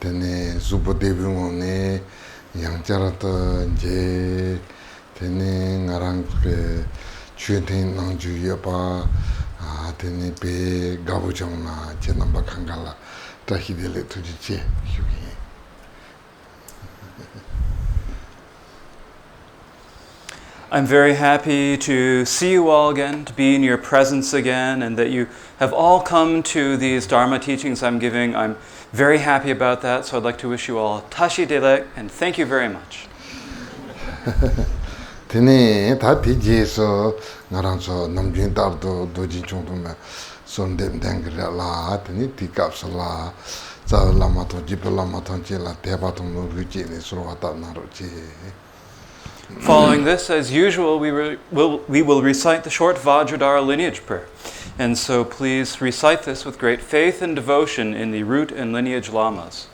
tene zubo debungone yang jarata je tene ngarang ke chuenten nangju yapa tene pe gabujang na je namba kangala tahidele tuji che hyugi. I'm very happy to see you all again, to be in your presence again, and that you have all come to these Dharma teachings I'm giving. I'm very happy about that, so I'd like to wish you all Tashi Delek, and thank you very much. Tene ta tije so ngarang so namjin tar do doji chongdo me son dem dengre la tene tikap sala za lama to jipa lama to che la teba to no ruji ne so wata na ro che. Following this, as usual, we will recite the short Vajradhara lineage prayer. And so please recite this with great faith and devotion in the root and lineage lamas.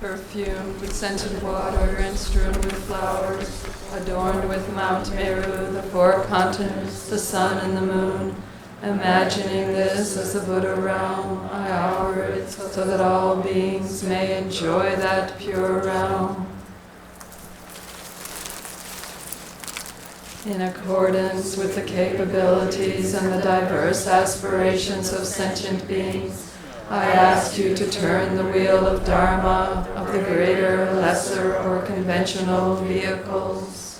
perfumed with scented water and strewn with flowers, adorned with Mount Meru, the four continents, the sun and the moon. Imagining this as the Buddha realm, I offer it so that all beings may enjoy that pure realm. In accordance with the capabilities and the diverse aspirations of sentient beings, I ask you to turn the wheel of Dharma, of the greater, lesser, or conventional vehicles.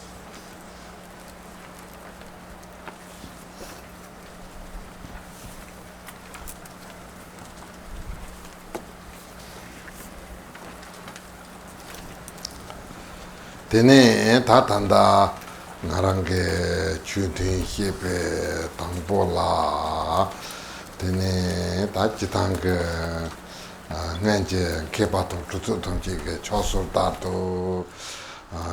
Tene tatanda ngarange chutin hipe tangbola tene tachitang nganje kepato tututongji ke chosur dato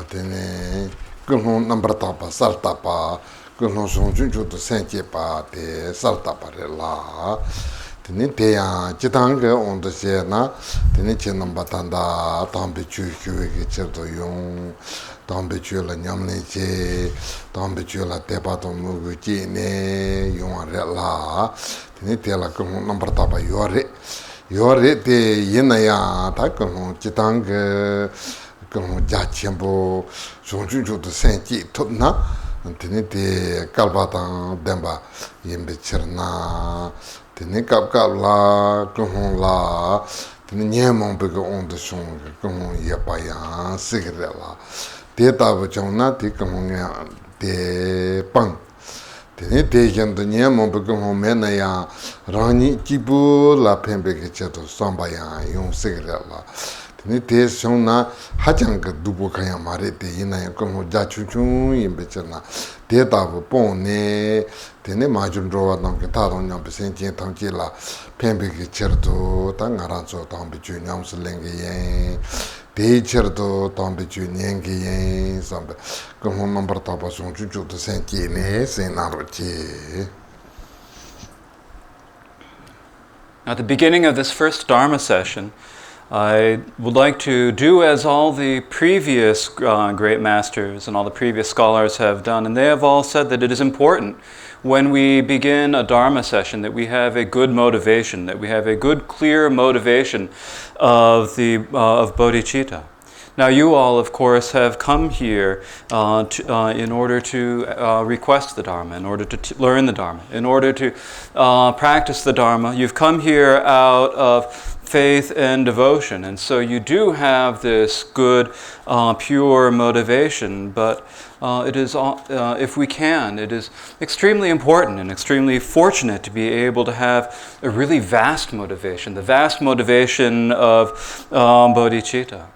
tene kulhon number tapa saltapa kulhon sonjunju to senje pa te saltapa la tene teya chitanga onda se na tene chenam batanda tambe chu chuwe ke cherdo yung tambe chu la nyamle che tambe chu la tepa to mugu chi ne yung re la tene te la ko number ta ba yore te yena ya ta ko chitanga ko ja chenbo sonju ju de sen ji to na tene te kalbata demba yembe cherna tene kap la kohon la tene nyemon be ko on de son kohon ya pa ya sigre la te ta bo chona te kohon ya te pang tene te jan de nyemon be ko me na ya rani jibu la pembe ke chato samba ya yon sigre la tene te sona hajang ka dubo kaya mare te ina ya kohon ja chu chu yembe cherna te ta bo pon ne tene majun rowa nam ke ta dong nyam pesen chen tang chi la pembe ke cherdo ta ngaran so tang bi chu nyam su leng ye te cherdo tang bi chu nyeng ye sambe ko hon number ta ba song chu chu to sen chi ne sen na ro chi. At the beginning of this first Dharma session, I would like to do as all the previous great masters and all the previous scholars have done, and they have all said that it is important when we begin a Dharma session that we have a good motivation, that we have a good, clear motivation of bodhicitta. Now, you all, of course, have come here in order to request the Dharma, in order to learn the Dharma, in order to practice the Dharma. You've come here out of faith and devotion, and so you do have this good, pure motivation, but it is, if we can, it is extremely important and extremely fortunate to be able to have a really vast motivation, the vast motivation of bodhicitta.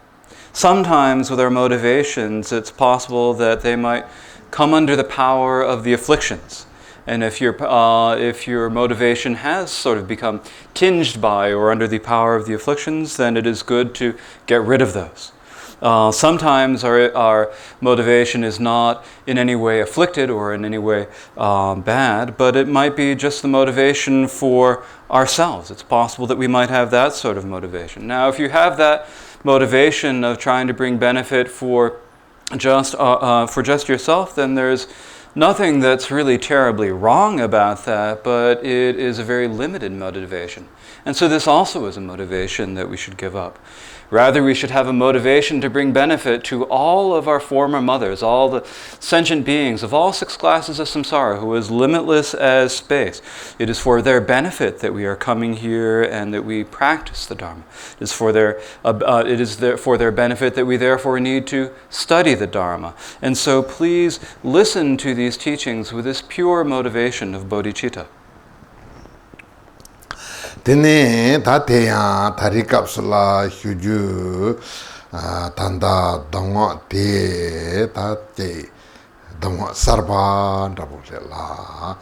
Sometimes with our motivations, it's possible that they might come under the power of the afflictions. And if your motivation has sort of become tinged by or under the power of the afflictions, then it is good to get rid of those. Sometimes our motivation is not in any way afflicted or in any way bad, but it might be just the motivation for ourselves. It's possible that we might have that sort of motivation. Now, if you have that motivation of trying to bring benefit for just yourself, then there's nothing that's really terribly wrong about that, but it is a very limited motivation. And so this also is a motivation that we should give up. Rather, we should have a motivation to bring benefit to all of our former mothers, all the sentient beings of all 6 classes of samsara, who is limitless as space. It is for their benefit that we are coming here and that we practice the Dharma. It is for their benefit that we therefore need to study the Dharma. And so please listen to these teachings with this pure motivation of bodhicitta. Tene ta teya thari kapsula hyuju tanda dongwa te ta te dongwa sarpa rabu la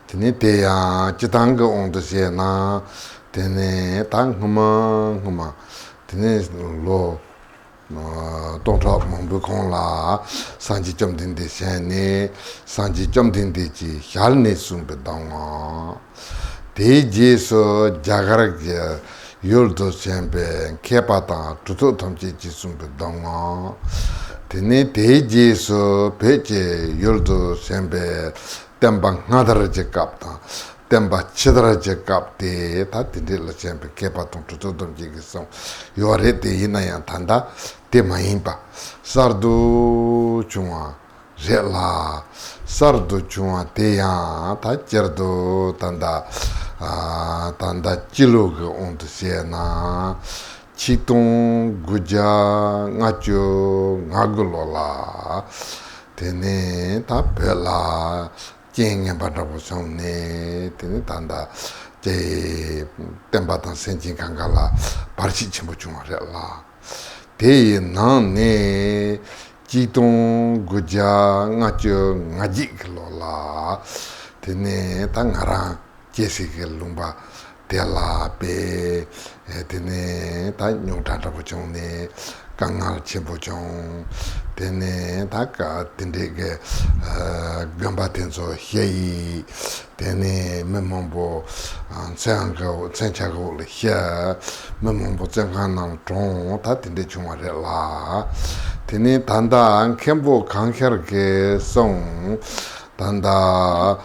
tene teya chitanga onda se na tene tang huma tene lo Tantra mambu kong la sanji chamdin de shane sanji chamdin de ji hyal ne sumbe dongwa Deji so jagarak yuldo sempe kepata tuto tamchi jisumpe dongwa. Tene deji so peche yuldo sempe temba ngadara je kapta, temba chidara je kapte, ta tene la sempe kepata tuto tamchi gisong. Yore te inaya tanda te mahimpa. Sardu chunga rela, sardu chunga te ya, ta cherdo tanda tanda chilo ge on de se na chitong guja ngacho ngaglo la tene ta pela jeng ba da bo song ne tene tanda je temba tan senjin kangala parchi chimbo chung la te na ne chitong guja ngacho ngaji glo la tene ta ngara Jessica Lumba Della Pe Tene Ta Nyong Tantra Puchong Ne 강알 쳔보종 데네 다가 딘데게 gambatenzo hei 데네 메몬보 안상고 센차고 히야 메몬보 쟁한낭 종 다딘데 중화래라 데네 단다 켐보 강샤르게 송 단다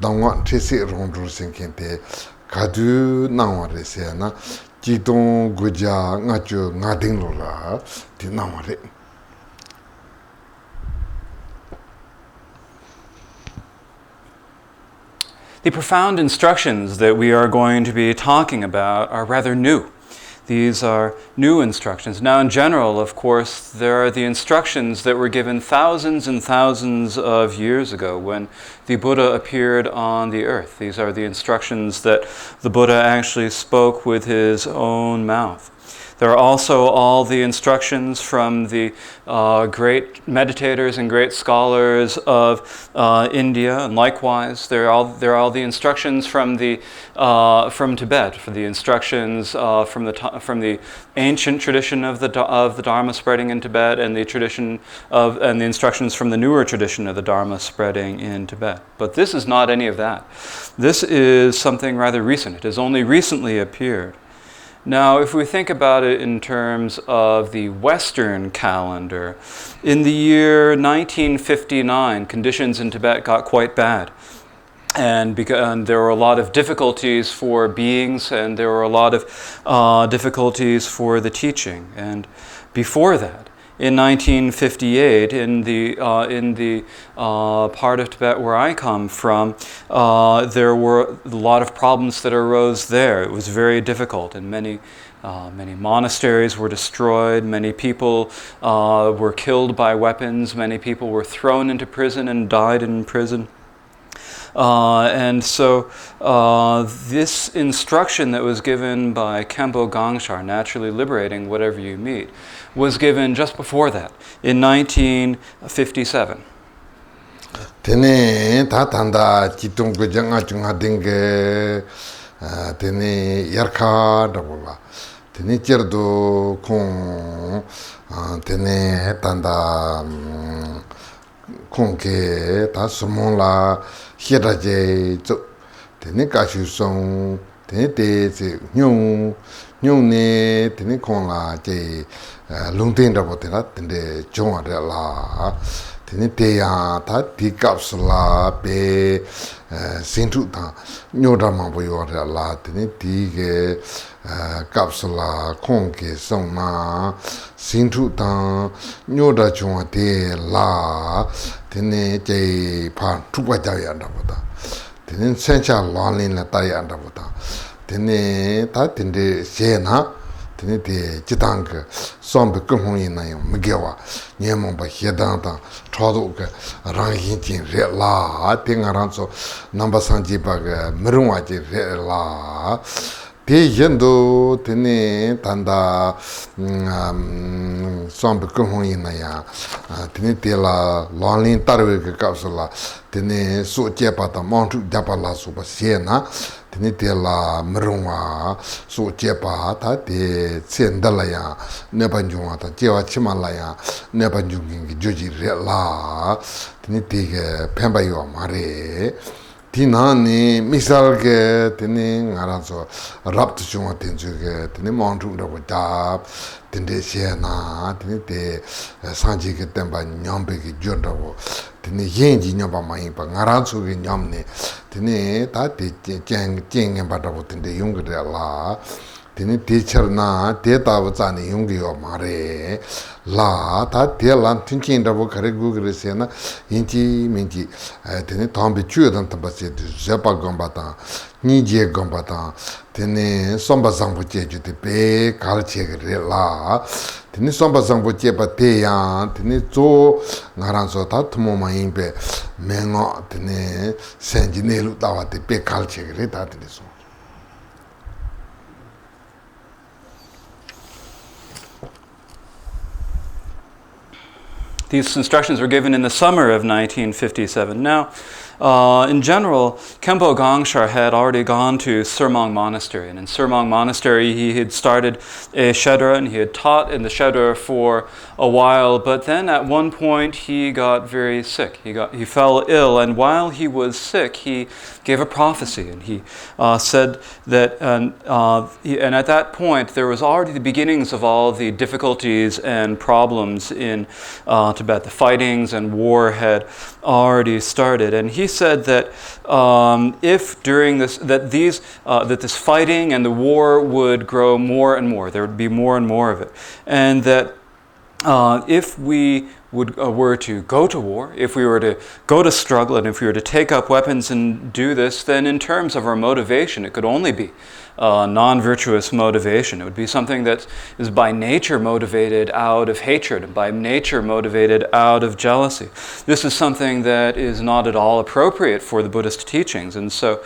당와 트시 롱드르 생켄테 가두 나와레세나 지동 고자 ngachu ngadinglola di naware. The profound instructions that we are going to be talking about are rather new. These are new instructions. Now, in general, of course, there are the instructions that were given thousands and thousands of years ago when the Buddha appeared on the earth. These are the instructions that the Buddha actually spoke with his own mouth. There are also all the instructions from the great meditators and great scholars of India, and likewise, there are all the instructions from Tibet, for the instructions from the ancient tradition of the Dharma spreading in Tibet, and the instructions from the newer tradition of the Dharma spreading in Tibet. But this is not any of that. This is something rather recent. It has only recently appeared. Now, if we think about it in terms of the Western calendar, in the year 1959, conditions in Tibet got quite bad. And there were a lot of difficulties for beings, and there were a lot of difficulties for the teaching. And before that, in 1958, in the part of Tibet where I come from, there were a lot of problems that arose there. It was very difficult, and many monasteries were destroyed. Many people were killed by weapons. Many people were thrown into prison and died in prison. And so this instruction that was given by Khenpo Gangshar, naturally liberating whatever you meet, was given just before that, in 1957. Tene tatanda chitung gujanga chunga dinge tene yarka dabula tene cherdo kong tene tanda kongke ta sumonla hieraje zo tene kashu song tene te se nyung ne tene kongla je lungten dabo tena tene chonga de la tene te ya ta di kapsula be sintu ta nyoda ma bo yo de la tene di ge kapsula kongke song na sintu ta nyoda chonga de la tene je pa tupa ja ya da bo da tene sencha lolin la ta ya da bo da tene ta tene se na tene te chitang sombe kong yin na yong mgewa nyemong ba hedang ta chodo ke rang yin jin re la ting ran so namba sang ji ba ge mrungwa ji re la te yendo tene tanda sombe kong yin na ya tene te la lonlin tarwe ke kapsula tene so je pa ta mong tu ja pa la so ba se na tene te la mrungwa so je pa ta te chen da la ya ne ban jung wa ta je wa chi ma la ya ne ban jung gi jo ji re la tene te ge phen ba yo ma re ti na ni misal ge tene ngara so rap tu chung wa ten ju ge tene mong tu da da tene se na tene te sang ji ge ten ba nyam be ge jo da wo tene yin ji nyam ba ma yin ba ngara so ge nyam ne tene ta te jeng jeng ba da wo tene yung ge la tene teacher na te ta wa za ni yung ge yo ma re la ta te lan tin chin da wo kare gu ge se na yin ji min ji tene tom bi chu dan ta ba se de je pa gom ba ta ni je gom ba ta tene som ba sang bu je ju de be kar che ge re la tene som ba sang bu je ba te ya tene zo ngaran so ta tmo ma yin be me ngo tene sen ji ne lu ta wa de be kar che ge re ta tene so. These instructions were given in the summer of 1957. Now, in general, Khenpo Gangshar had already gone to Surmong Monastery, and in Surmong Monastery he had started a shedra, and he had taught in the shedra for a while, but then at one point he got very sick. He fell ill, and while he was sick, he gave a prophecy, and he said that, and at that point there was already the beginnings of all the difficulties and problems in Tibet. The fightings and war had already started, and he said that if during this, that this fighting and the war would grow more and more, there would be more and more of it, and that if we were to go to war, if we were to go to struggle, and if we were to take up weapons and do this, then in terms of our motivation, it could only be non-virtuous motivation. It would be something that is by nature motivated out of hatred, and by nature motivated out of jealousy. This is something that is not at all appropriate for the Buddhist teachings, and so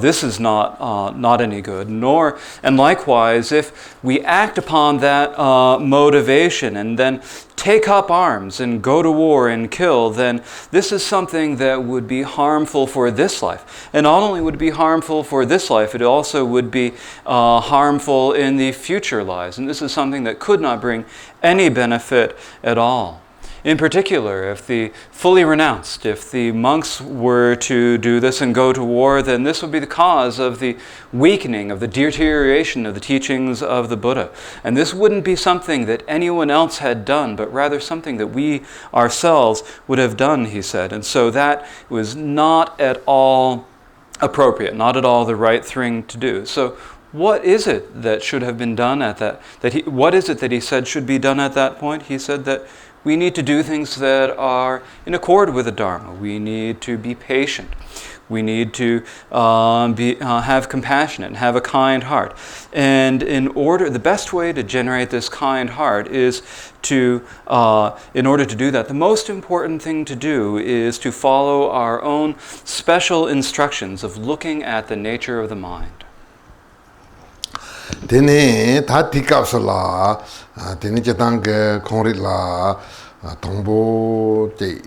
this is not any good. And likewise, if we act upon that motivation and then take up arms and go to war and kill, then this is something that would be harmful for this life. And not only would it be harmful for this life, it also would be harmful in the future lives. And this is something that could not bring any benefit at all. In particular, if the fully renounced, if the monks were to do this and go to war, then this would be the cause of the weakening, of the deterioration of the teachings of the Buddha. And this wouldn't be something that anyone else had done, but rather something that we ourselves would have done, he said. And so that was not at all appropriate, not at all the right thing to do. So what is it that should have been done at what is it that he said should be done at that point? He said that we need to do things that are in accord with the Dharma. We need to be patient. We need to have compassion and have a kind heart. And the best way to generate this kind heart is in order to do that, the most important thing to do is to follow our own special instructions of looking at the nature of the mind. Tene ta tikapsala tene chetang khongri la tongbo te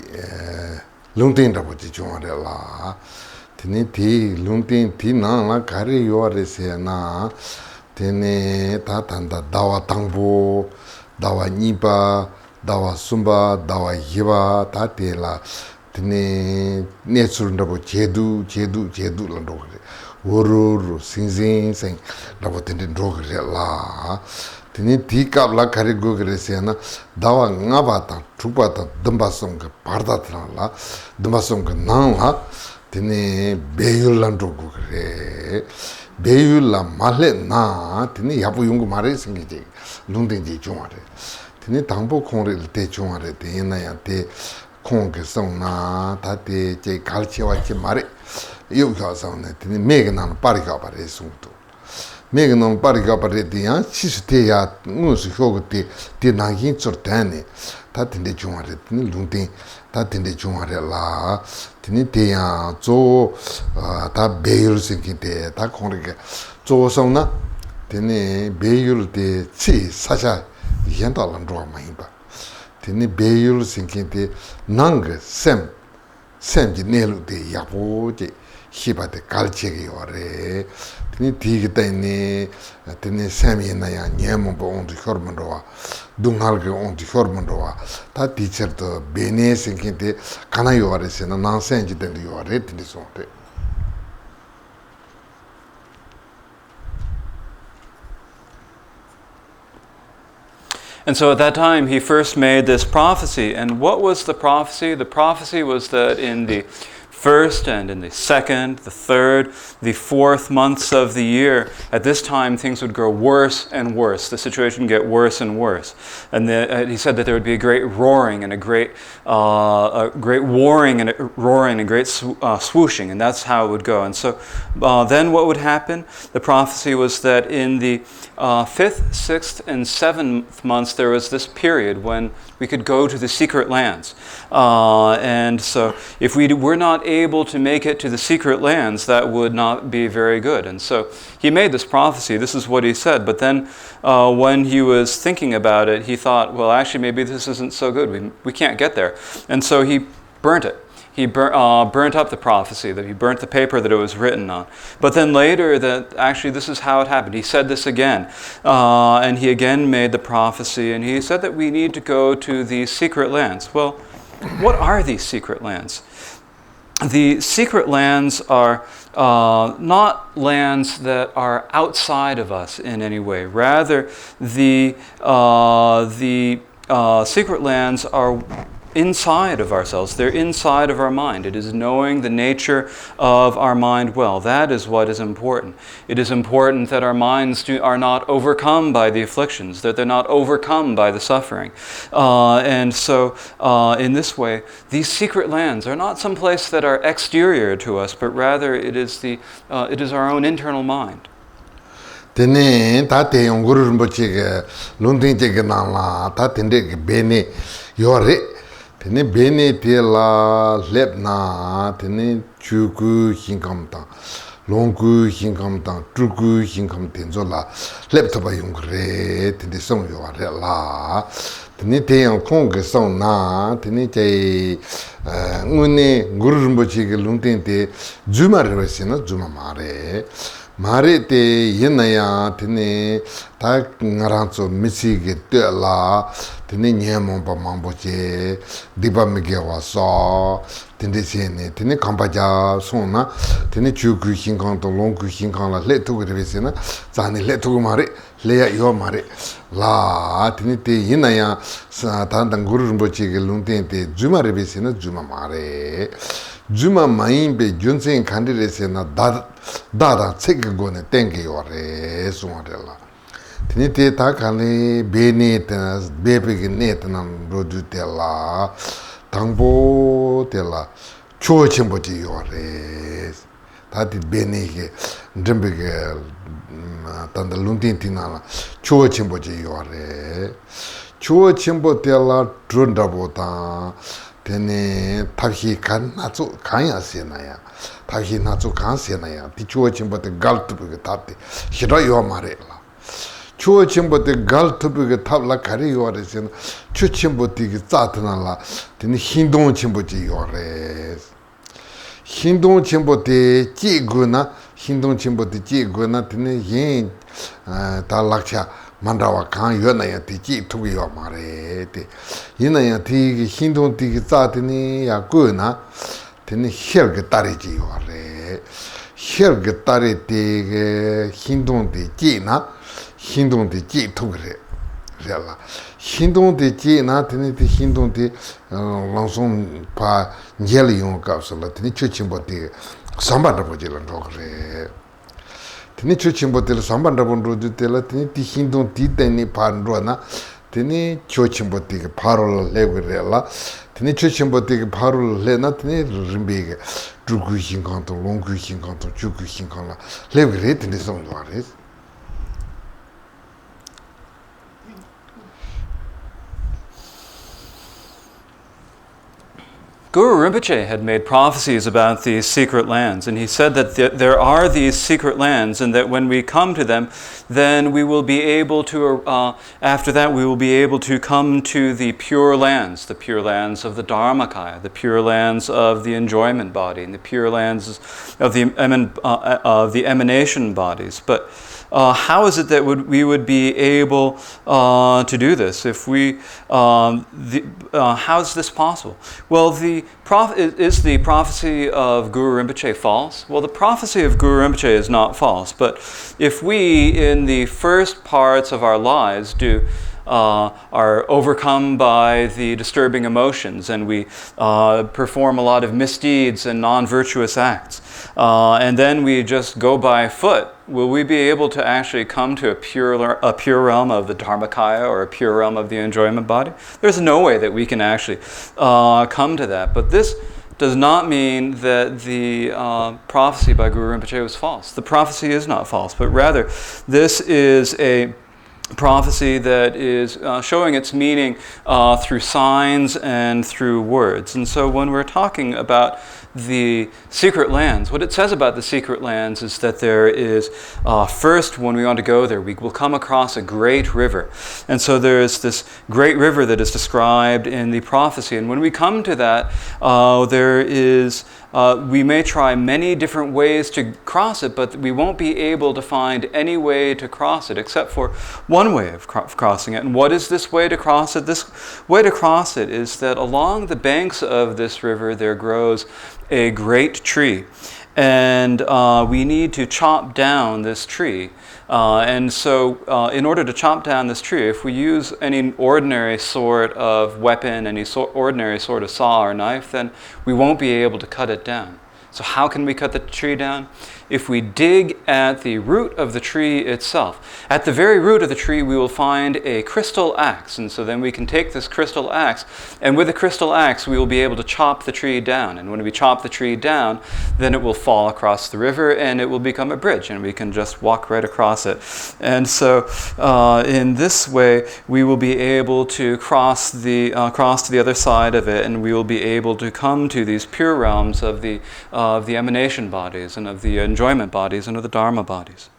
lungtin da buti chongare la tene ti lungtin ti na la kari yore se na tene ta tanda dawa tangbo dawa nipa dawa sumba dawa yiba ta te la tene netsul da bu jedu la do Uru sing rabo tende drogre la tini tikap la kari gogre sena dawa ngabata trupata dambasong ka parda la dambasong ka nang ha tini beyul lan drogre beyul la male na tini yapu yung mare singi je lungding je chungare tini tangbo khongre te chungare te na ya te khong ke song na ta te je kalchewa che mare io causano ne mega non pari capare sunto mega non pari capare di ci stia non si gioco ti nangin sortane tatinde giungare ni lunti tatinde giungare la tini te ya zo ta beul sikite ta khonge zo sona tini beul te chi saja yenda lan ro mai ba tini beul sikite nang sem ji nelu de yapo je hibate kalchegi ore tini tigitani tini semina ya nyemo bo on hormondoa dungalge on hormondoa ta teacher to bene sinkite kana yore sena nansenji de yore tini sonte. And so at that time he first made this prophecy. And what was the prophecy? The prophecy was that in the first and in the second, the third, the fourth months of the year, at this time things would grow worse and worse. The situation would get worse and worse. And he said that there would be a great roaring and a great warring and a roaring and great swooshing, and that's how it would go. And so then what would happen? The prophecy was that in the fifth, sixth, and seventh months there was this period when we could go to the secret lands. And so if we were not able to make it to the secret lands, that would not be very good. And so he made this prophecy. This is what he said. But then when he was thinking about it, he thought, well, actually, maybe this isn't so good. We can't get there. And so he burnt it. he burnt up the prophecy, that he burnt the paper that it was written on. But then later, that actually this is how it happened. He said this again, and he again made the prophecy, and he said that we need to go to these secret lands. Well, what are these secret lands? The secret lands are not lands that are outside of us in any way. Rather, the secret lands are inside of ourselves. They're inside of our mind. It is knowing the nature of our mind well. That is what is important. It is important that our minds are not overcome by the afflictions, that they're not overcome by the suffering. And so, in this way, these secret lands are not some place that are exterior to us, but rather it is our own internal mind. Tene ta te Thrangu Rinpoche ke lungting che ke nangla ta tende ke bene yore tene bene te la lep na tene chuku hinkam ta longku hinkam ta truku hinkam tenzo la lep toba yungre tene song yore la tene te yang kong ke song na tene che ngune Thrangu Rinpoche ke lungting te juma rewe se na juma mare Mare te yenaya tene ta ngaranzo misi ge te la tene nyemon pa mamboche diba mege wa so tene sene tene kampaja sona tene chuku hinkang to longku hinkang la le tu ge sena zani le tu mare le ya yo mare la tene te yenaya sa ta Thrangu Rinpoche ge lungten te juma re sena juma mare Juma maimbe junsen kandire se na dada tseke gone tenke yore sumarela. Tini te takale be netena bebe ke netena rodu tela tangbo tela cho chenpo chi yore. Tati be ne ke ndembe ke tanda luntin tina la cho chenpo chi yore. Cho chenpo tela drundabo ta tene tabhi kan natsu kanya senaya tabhi natsu kan senaya ti chuo chimbo te gal tupu ke tabte hiro yo mare la chuo chimbo te gal tupu ke tab la kare yo re sena chuo chimbo te ke zatana la tene hindong chimbo che yo re hindong chimbo te chi gu na hindong chimbo te chi gu na tene yin ta lakcha mandawa kan yo na ya ti chi tu yo mare te yin ya ti hindong ti za ni ya gu na tene her ge tare ji yo re her ge tare te hindong ti chi na hindong ti chi tu re la hindong ti chi na tene ti hindong ti langsung pa njeli yo ka so la tene chu chimbo ti samba da bo je la ro re Tini chochimbo tela sambanda bondo tela tini ti hindong ti teni panro na tini chochimbo ti ke paro lewe rela tini chochimbo ti ke paro le na tini rimbe ke drugu hinkanto longu hinkanto chugu hinkala lewe re tini song yore Guru Rinpoche had made prophecies about these secret lands, and he said that there are these secret lands, and that when we come to them, then we will be able to, after that, we will be able to come to the pure lands of the Dharmakaya, the pure lands of the enjoyment body, and the pure lands of the emanation bodies. But how is it that we would be able to do this? If we, how is this possible? Well, is the prophecy of Guru Rinpoche false? Well, the prophecy of Guru Rinpoche is not false, but if we, in the first parts of our lives, are overcome by the disturbing emotions, and we perform a lot of misdeeds and non-virtuous acts, and then we just go by foot, will we be able to actually come to a pure realm of the Dharmakaya or a pure realm of the enjoyment body? There's no way that we can actually come to that. But this does not mean that the prophecy by Guru Rinpoche was false. The prophecy is not false, but rather this is a prophecy that is showing its meaning through signs and through words. And so when we're talking about the secret lands, what it says about the secret lands is that there is, first, when we want to go there, we will come across a great river. And so there is this great river that is described in the prophecy. And when we come to that, we may try many different ways to cross it, but we won't be able to find any way to cross it except for one way of crossing it. And what is this way to cross it? This way to cross it is that along the banks of this river there grows a great tree. And we need to chop down this tree. And so in order to chop down this tree, if we use any ordinary sort of weapon, any ordinary sort of saw or knife, then we won't be able to cut it down. So how can we cut the tree down? If we dig at the root of the tree itself. At the very root of the tree we will find a crystal axe, and so then we can take this crystal axe, and with the crystal axe we will be able to chop the tree down. And when we chop the tree down, then it will fall across the river and it will become a bridge, and we can just walk right across it. And so in this way we will be able to cross to the other side of it, and we will be able to come to these pure realms of the emanation bodies and of the enjoyment bodies and of the Dharma bodies.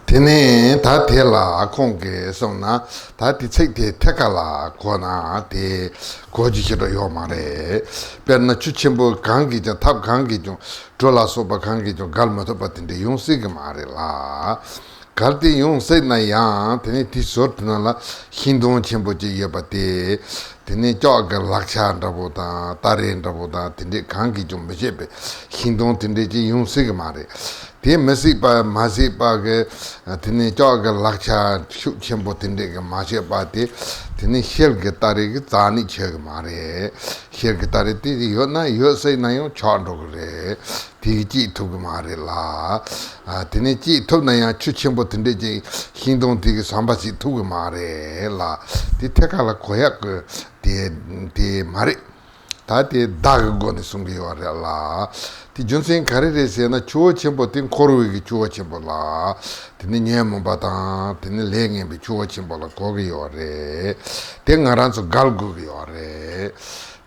Tene ta tela kongke somna ta ti chekte tekala kona te goji hiro yomare perna chuchembo gangi ja tap gangi jo jola soba gangi jo galma to patinde yonsi gamare la 갈때 용세나야 되네 디소트나라 힌동 첨보지 여바데 되네 저가 락찬다보다 다른다보다 되네 강기 좀 메제베 힌동 되네지 용세가 말해 데 메시바 마시바게 되네 저가 락차 첨보 되네가 마시바데 되네 헬게 따르게 자니 ချက်말해 헬게 따르디 요나 요세나요 차도 그래 디지 두고 말해라 되네 지 톱나야 추첨보 된대지 힌동 되게 삼바시 두고 말해라 디테칼라 고약 디 말이 다디 다고는 숨기와라 디 존생 가르레세나 주어첨보 된 고르기 주어첨보라 되네 녀모 바다 되네 랭에 비 주어첨보라 거기요래 땡아란서 갈고기요래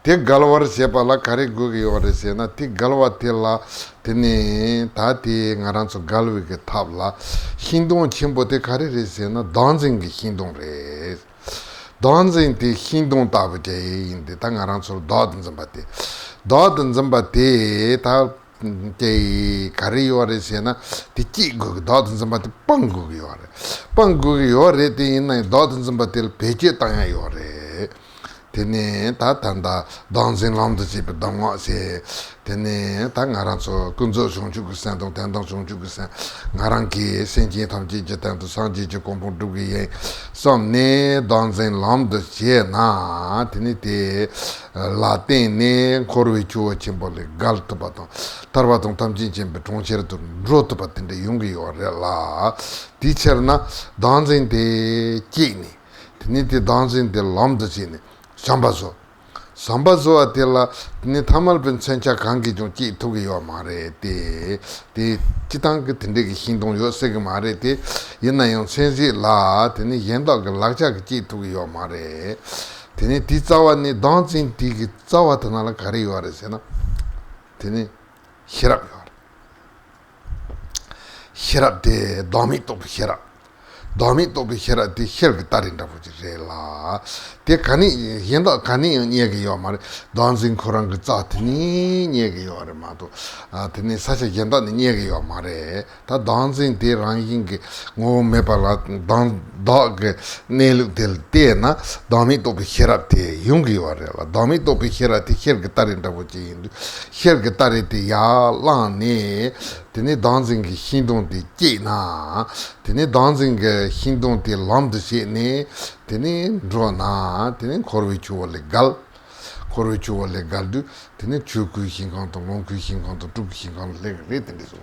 티 갈와르 세발라 카리 고기 오르세나 티 갈와텔라 테니 타티 ngaranso galwi게 탑라 힌동 쳔보테 카리레세나 단징기 힌동레 단징티 힌동 타브제 인데 당ngaranso 다든 잠바테 타 제 카리오레세나 티치고 다든 잠바테 빵고기요레 티나 다든 잠바텔 베제 땅야요레 테네 다탄다 danzing lamda 지be 당와세 테네 당아란서 군조 중주구산 동탄동 중주구산 나랑기 생지 탐지 제탄도 상지지 공부두기에 somne danzing lamda 제나 테네테 라틴네 코르위추어 침볼레 갈토바도 타르바동 탐지 침베 통체르도 로토바틴데 용기요레라 티처나 danzing 데 지니 테네테 danzing 데 lamda 지니 sambazo atela ni thamal ben sencha gangi jo chi thugi yo mare te chitang ke tinde ki hindong yo se ge mare te yena yon senji la te ni yenda ge lakcha ge chi thugi yo mare te ni ti chawa ni dancing ti ki chawa thana la khari yo re se na te ni hirap de domi to hirap Dami tobi hera di helga tarinda puji rela. Te kani, yenda kani nyege yo mare, dancing koranga zatini nyege yo re mato. Tene sacha yenda nyege yo mare. Ta dancing te rangingi ngo mepa la dog nelu del te na, dami tobi hera te yungi yo rela. Dami tobi hera di helga tarinda puji indu. Helga tarite ya lan ne, tene dancing hindong di je na, tene dancing hindong di lamda she ne, tene drona, tene korwichuwa le gal du, tene chukui hinkanto, ngongkui hinkanto, tukui hinkanto le re tene so.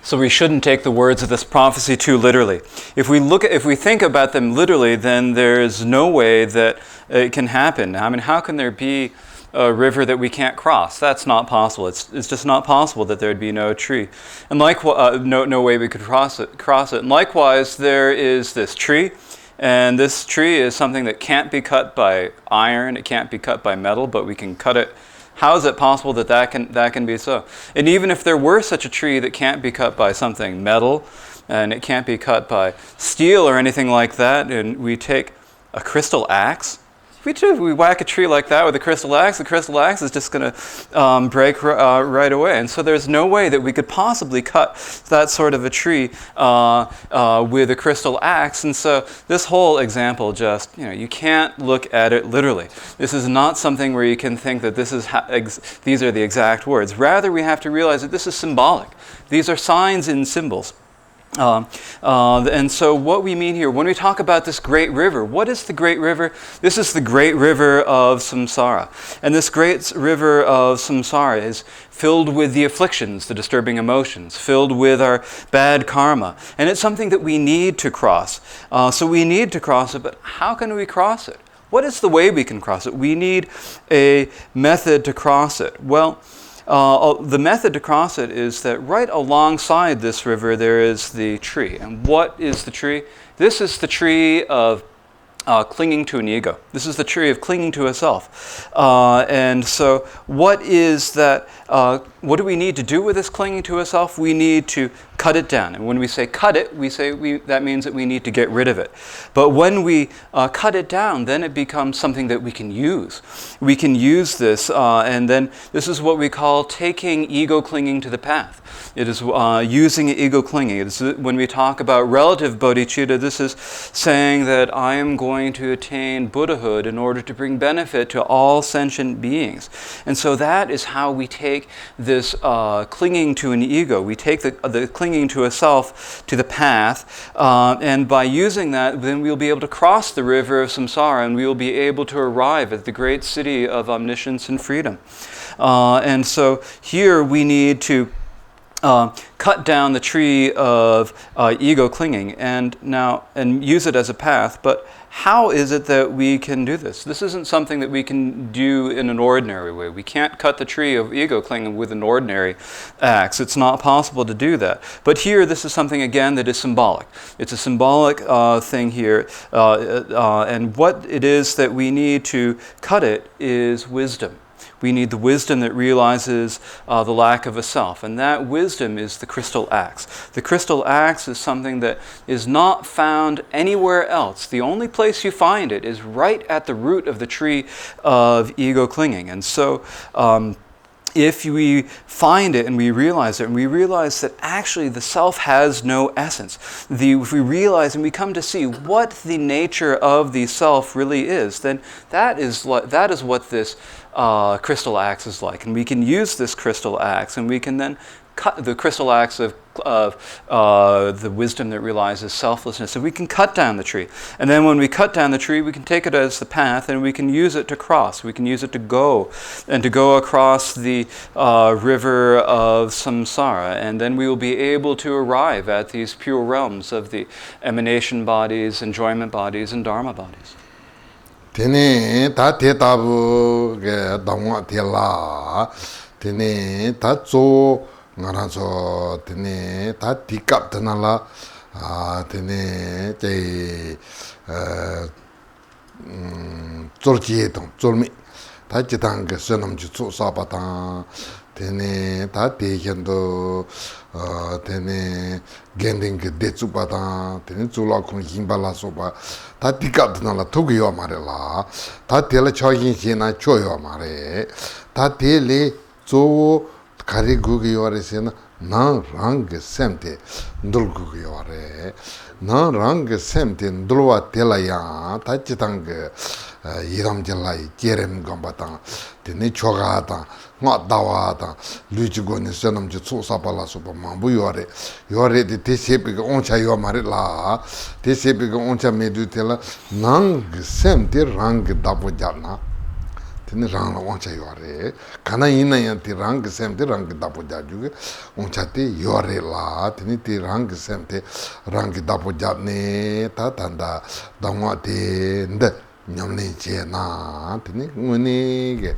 So we shouldn't take the words of this prophecy too literally. If we think about them literally, then there's no way that it can happen. I mean, how can there be a river that we can't cross. That's not possible. It's just not possible that there'd be no tree, and no way we could cross it. And likewise, there is this tree, and this tree is something that can't be cut by iron. It can't be cut by metal, but we can cut it. How is it possible that can be so? And even if there were such a tree that can't be cut by something metal, and it can't be cut by steel or anything like that, and we take a crystal axe, we whack a tree like that with a crystal axe, the crystal axe is just going to break right away. And so there's no way that we could possibly cut that sort of a tree with a crystal axe. And so this whole example just, you can't look at it literally. This is not something where you can think that these are the exact words. Rather, we have to realize that this is symbolic. These are signs and symbols. And so what we mean here, when we talk about this great river, what is the great river? This is the great river of samsara. And this great river of samsara is filled with the afflictions, the disturbing emotions, filled with our bad karma. And it's something that we need to cross. So we need to cross it, but how can we cross it? What is the way we can cross it? We need a method to cross it. Well, the method to cross it is that right alongside this river there is the tree. And what is the tree? This is the tree of clinging to an ego. This is the tree of clinging to a self. And so what is that? What do we need to do with this clinging to a self? We need to cut it down. And when we say cut it, that means that we need to get rid of it. But when we cut it down, then it becomes something that we can use. We can use this, and then this is what we call taking ego clinging to the path. It is using ego clinging. It is, when we talk about relative bodhicitta, this is saying that I am going to attain Buddhahood in order to bring benefit to all sentient beings. And so that is how we take this clinging to an ego. We take the clinging to a self to the path, and by using that, then we'll be able to cross the river of samsara, and we will be able to arrive at the great city of omniscience and freedom. And so here we need to cut down the tree of ego clinging and use it as a path. But how is it that we can do this? This isn't something that we can do in an ordinary way. We can't cut the tree of ego clinging with an ordinary axe. It's not possible to do that. But here, this is something, again, that is symbolic. It's a symbolic thing here. And what it is that we need to cut it is wisdom. We need the wisdom that realizes the lack of a self. And that wisdom is the crystal axe. The crystal axe is something that is not found anywhere else. The only place you find it is right at the root of the tree of ego clinging. And so if we find it and we realize it, and we realize that actually the self has no essence, if we realize and we come to see what the nature of the self really is, then that is what this crystal axe is like. And we can use this crystal axe, and we can then cut the crystal axe of the wisdom that realizes selflessness, and we can cut down the tree. And then when we cut down the tree, we can take it as the path, and we can use it to cross. We can use it to go across the river of samsara, and then we will be able to arrive at these pure realms of the emanation bodies, enjoyment bodies, and dharma bodies. Tene ta te tabu ge dangwa te la, tene ta zo ngarazo, tene ta tikap tena la, tene te zorjie tong zormi, ta jitang ge senam ji zo sabata, tene ta te yendo, tene gending ge de zubata, tene zula kong himbala soba, ta tikap tena la togiyo mare la, ta te la choyin shi na choyo mare, ta te le zo kari gugi yore se na nang rang semte ndul gugi yore, nang rang semte ndulwa tela ya, ta jitang ge yiram jelai jerem gamba tang, tene choga tang, nga dawa tang, luji goni senam ji tsu sapala sopa mambu yore, yore di te sepi ge oncha yo mare la, te sepi ge oncha medu tela nang semte rang dapo jana, tene rang la oncha yore, kana ina ya ti rang semte rang dapo jaju ge oncha te yore la, tene ti rang semte rang dapo jane, ta tanda dangwa te nda nyamne che na, tene ngone ge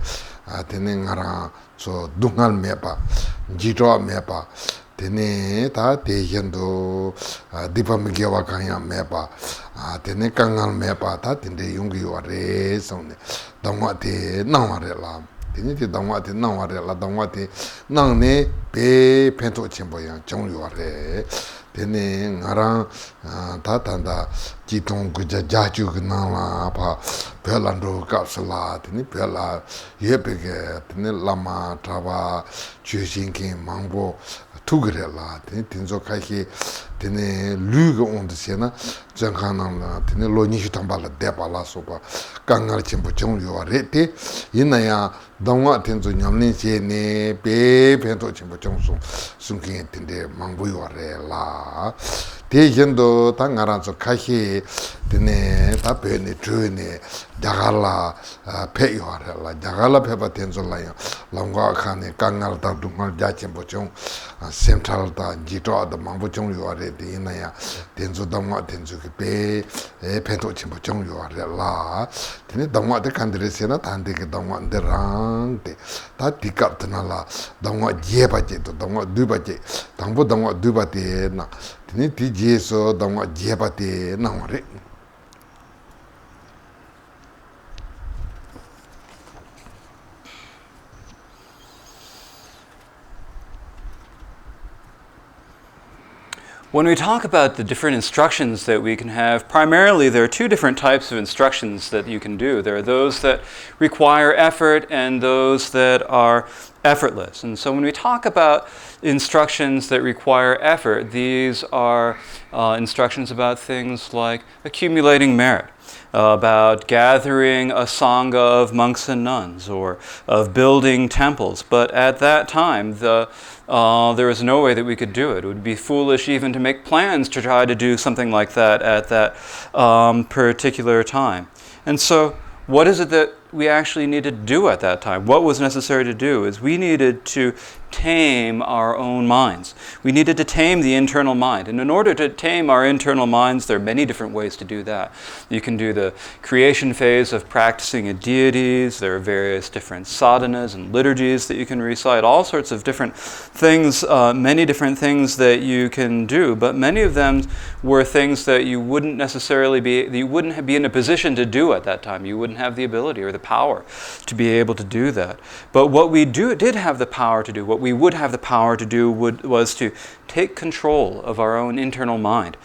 tene ngara so dungal mepa jito mepa tene ta tejendo dipamgewa kanya mepa tene kangal mepa ta tende yungi ware sone dangwa te naware la tene te dangwa te naware la dangwa te nangne pe pento chimbo yang chong ware tene ngara ta tanda jitong guja jaju gnala pa pelando kapsala tene pela yepege tene lama traba chushinki mangbo tugrela tene tinzo kahi tene luga ondesena jankanang tene lo nishu tambala debala soba kangar chimbo chong rete inaya dangwa tenzo nyamlin che ne pe pento chimbo chong sunkin tende mangbo yore la te yendo ta ngaranzo kahi tene ta pe ne truene jagala pe yore la jagala pe ba tenzo la yo langwa khane kangar ta dungal ja chimbo chong central ta jito da mangbo chong yore de inaya tenzo dangwa tenzo ke pe pento chimbo chong yore la tene dangwa de kandre sena tande ke dangwa de rang de ta tikap tna la dangwa je ba je to dangwa du ba je dangbo dangwa du ba de na tene ti je so dangwa je ba de na re. When we talk about the different instructions that we can have, primarily there are two different types of instructions that you can do. There are those that require effort and those that are effortless. And so when we talk about instructions that require effort, these are instructions about things like accumulating merit, about gathering a sangha of monks and nuns, or of building temples. But at that time, there was no way that we could do it. It would be foolish even to make plans to try to do something like that at that particular time. And so what is it that we actually needed to do at that time? What was necessary to do is we needed to tame our own minds. We needed to tame the internal mind. And in order to tame our internal minds, there are many different ways to do that. You can do the creation phase of practicing in deities. There are various different sadhanas and liturgies that you can recite, all sorts of different things, many different things that you can do. But many of them were things that you wouldn't necessarily you wouldn't be in a position to do at that time. You wouldn't have the ability or the power to be able to do that. But what we did have the power to do, what we would have the power to do was to take control of our own internal mind.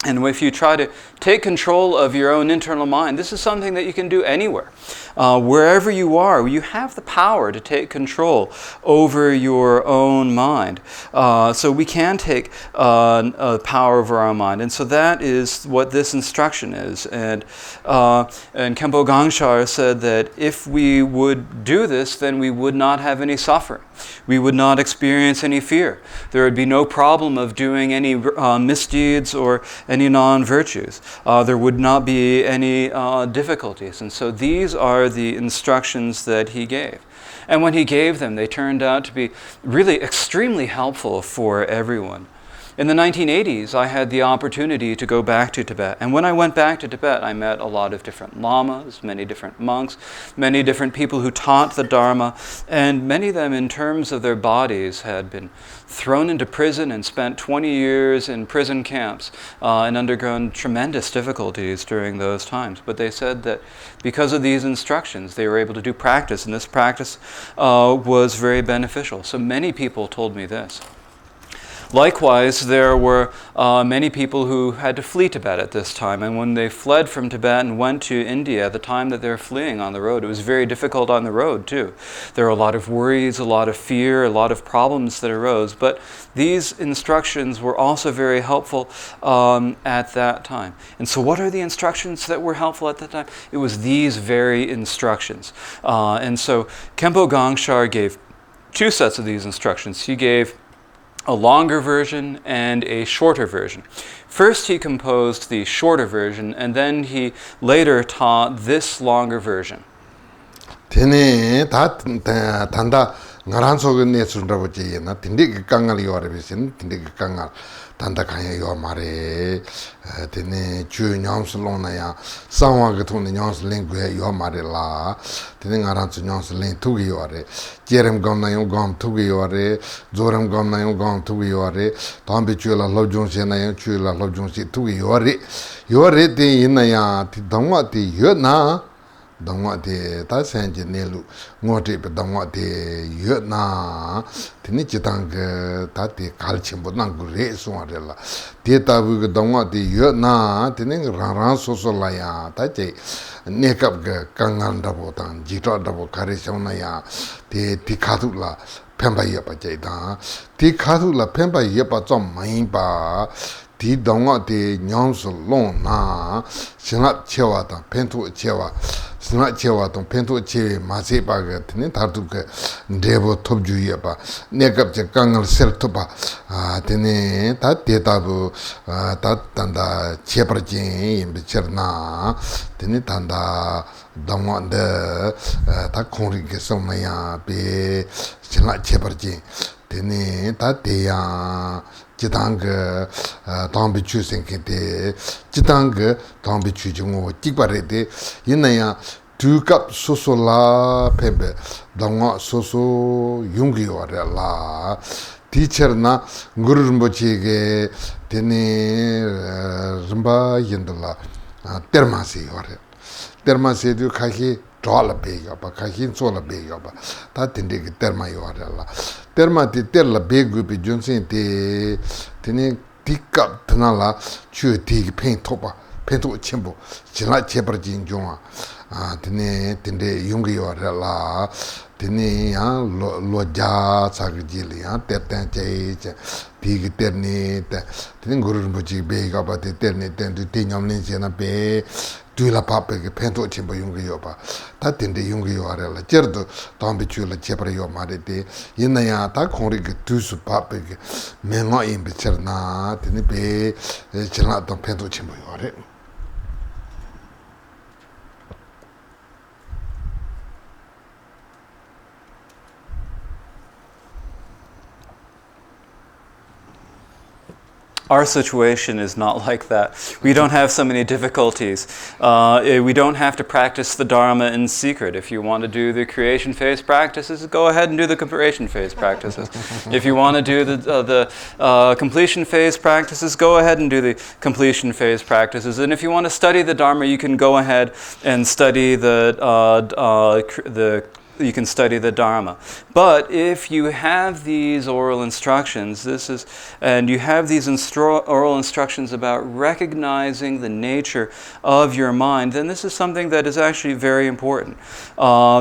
And if you try to take control of your own internal mind, this is something that you can do anywhere. Wherever you are, you have the power to take control over your own mind. So we can take power over our mind. And so that is what this instruction is. And Khenpo Gangshar said that if we would do this, then we would not have any suffering. We would not experience any fear. There would be no problem of doing any misdeeds or any non-virtues. There would not be any difficulties. And so these are the instructions that he gave. And when he gave them, they turned out to be really extremely helpful for everyone. In the 1980s, I had the opportunity to go back to Tibet. And when I went back to Tibet, I met a lot of different lamas, many different monks, many different people who taught the Dharma, and many of them, in terms of their bodies, had been thrown into prison and spent 20 years in prison camps and undergone tremendous difficulties during those times. But they said that because of these instructions, they were able to do practice, and this practice was very beneficial. So many people told me this. Likewise, there were many people who had to flee Tibet at this time, and when they fled from Tibet and went to India, at the time that they were fleeing on the road, it was very difficult on the road too. There were a lot of worries, a lot of fear, a lot of problems that arose, but these instructions were also very helpful at that time. And so what are the instructions that were helpful at that time? It was these very instructions. And so Khenpo Gangshar gave two sets of these instructions. He gave a longer version and a shorter version. First, he composed the shorter version, and then he later taught this longer version. Tene ta tanda ngaran so ne sundra bo che na tindi kangal yo re bisin tindi kangal tanda kanya yo mare tene chu nyam slong na ya sangwa ge thon nyam sleng ge yo mare la tene ngaran chu nyam sleng tu ge yo re jerem gam na yo gam tu ge yo re zoram gam na yo gam tu ge yo re tambe chu la lo jong se na yo chu la lo jong se tu ge yo re te yin na ya ti dangwa ti yo na dangwa de ta san je ne lu ngo te pe dangwa de yo na tini chitang ta te kal chimbo nang gu re so re la te ta bu ge dangwa de yo na tini ran so la ya ta che ne kap ge kangan da bo tang ji to da bo kare so na ya te ti kha tu la pemba ye pa che da ti kha tu la pemba ye pa chom mai ba di dongwa di nyam su long na sinat chewa tang pentu chewa sinat chewa tang pentu chewe ma se pa ga tini tartu ka ndebo top ju ye pa nekab che kangal sel to pa tini ta teta bu ta tanda chepar jing yinpi cher na tini tanda dongwa de ta kongri ke som na ya pe sinat chepar jing tini ta teya jitang dambi chu senke de jitang dambi chu jungo jikpare de yinaya du kap soso la pembe dangwa soso yungi ware la teacher na Guru Rinpoche ge teni rimba yindala termasi ware termasi du kaki la bega pa kaki so la bega pa ta tende ge terma ware la terma ti terla begu pi junsen te teni tikap tna la chu ti pen topa pen to chembo chila chebar jin jonga teni tende yungi ware la teni ya lo ja sagji ya terten che ti terni teni Guru Rinpoche bega pa te terni ten tu nyamlin che na be tu la papa che pento chimbo yungi yo pa ta tende yungi yo are la certo tambi chu la chepra yo mare te yina ya ta khori ke tu su papa che mengo in be cerna tene be chela to pento chimbo yo are Our situation is not like that. We don't have so many difficulties. We don't have to practice the Dharma in secret. If you want to do the creation phase practices, go ahead and do the completion phase practices. If you want to do the completion phase practices, go ahead and do the completion phase practices. And if you want to study the Dharma, you can go ahead and study you can study the Dharma. But if you have these oral instructions, and you have these oral instructions about recognizing the nature of your mind, then this is something that is actually very important.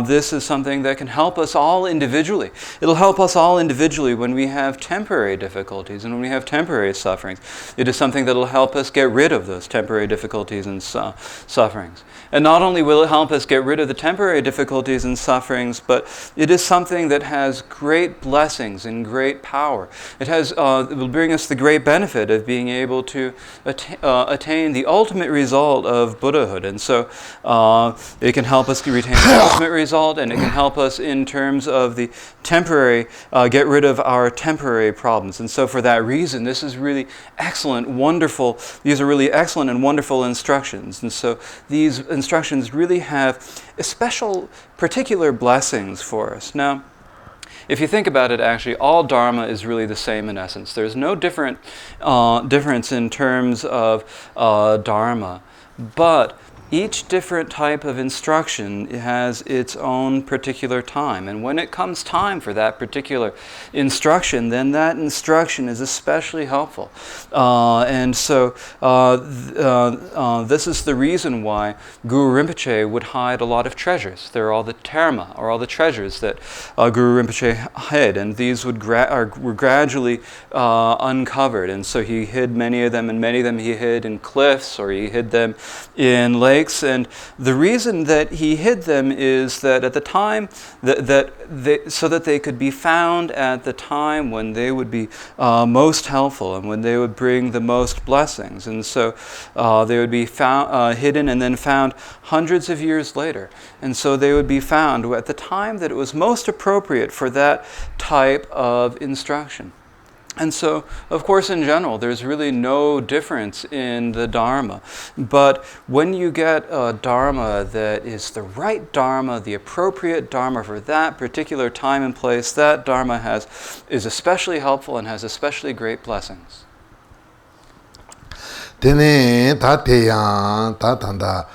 This is something that can help us all individually. It'll help us all individually when we have temporary difficulties and when we have temporary sufferings. It is something that will help us get rid of those temporary difficulties and sufferings. And not only will it help us get rid of the temporary difficulties and sufferings, but it is something that has great blessings and great power. It will bring us the great benefit of being able to attain the ultimate result of Buddhahood. And so it can help us retain the ultimate result, and it can help us in terms of the temporary, get rid of our temporary problems. And so for that reason, this is really excellent, wonderful. These are really excellent and wonderful instructions. And so these instructions really have special, particular blessings for us. Now, if you think about it, actually, all Dharma is really the same in essence. There's no difference in terms of Dharma, but each different type of instruction has its own particular time. And when it comes time for that particular instruction, then that instruction is especially helpful. And so this is the reason why Guru Rinpoche would hide a lot of treasures. There are all the terma, or all the treasures that Guru Rinpoche hid. And these were gradually uncovered. And so he hid many of them, and many of them he hid in cliffs, or he hid them in lakes, lakes, and the reason that he hid them is that at the time so that they could be found at the time when they would be most helpful and when they would bring the most blessings. And so they would be found, hidden and then found hundreds of years later. And so they would be found at the time that it was most appropriate for that type of instruction. And so, of course, in general, there's really no difference in the Dharma. But when you get a Dharma that is the right Dharma, the appropriate Dharma for that particular time and place, that Dharma is especially helpful and has especially great blessings. Tene ta teya ta tanda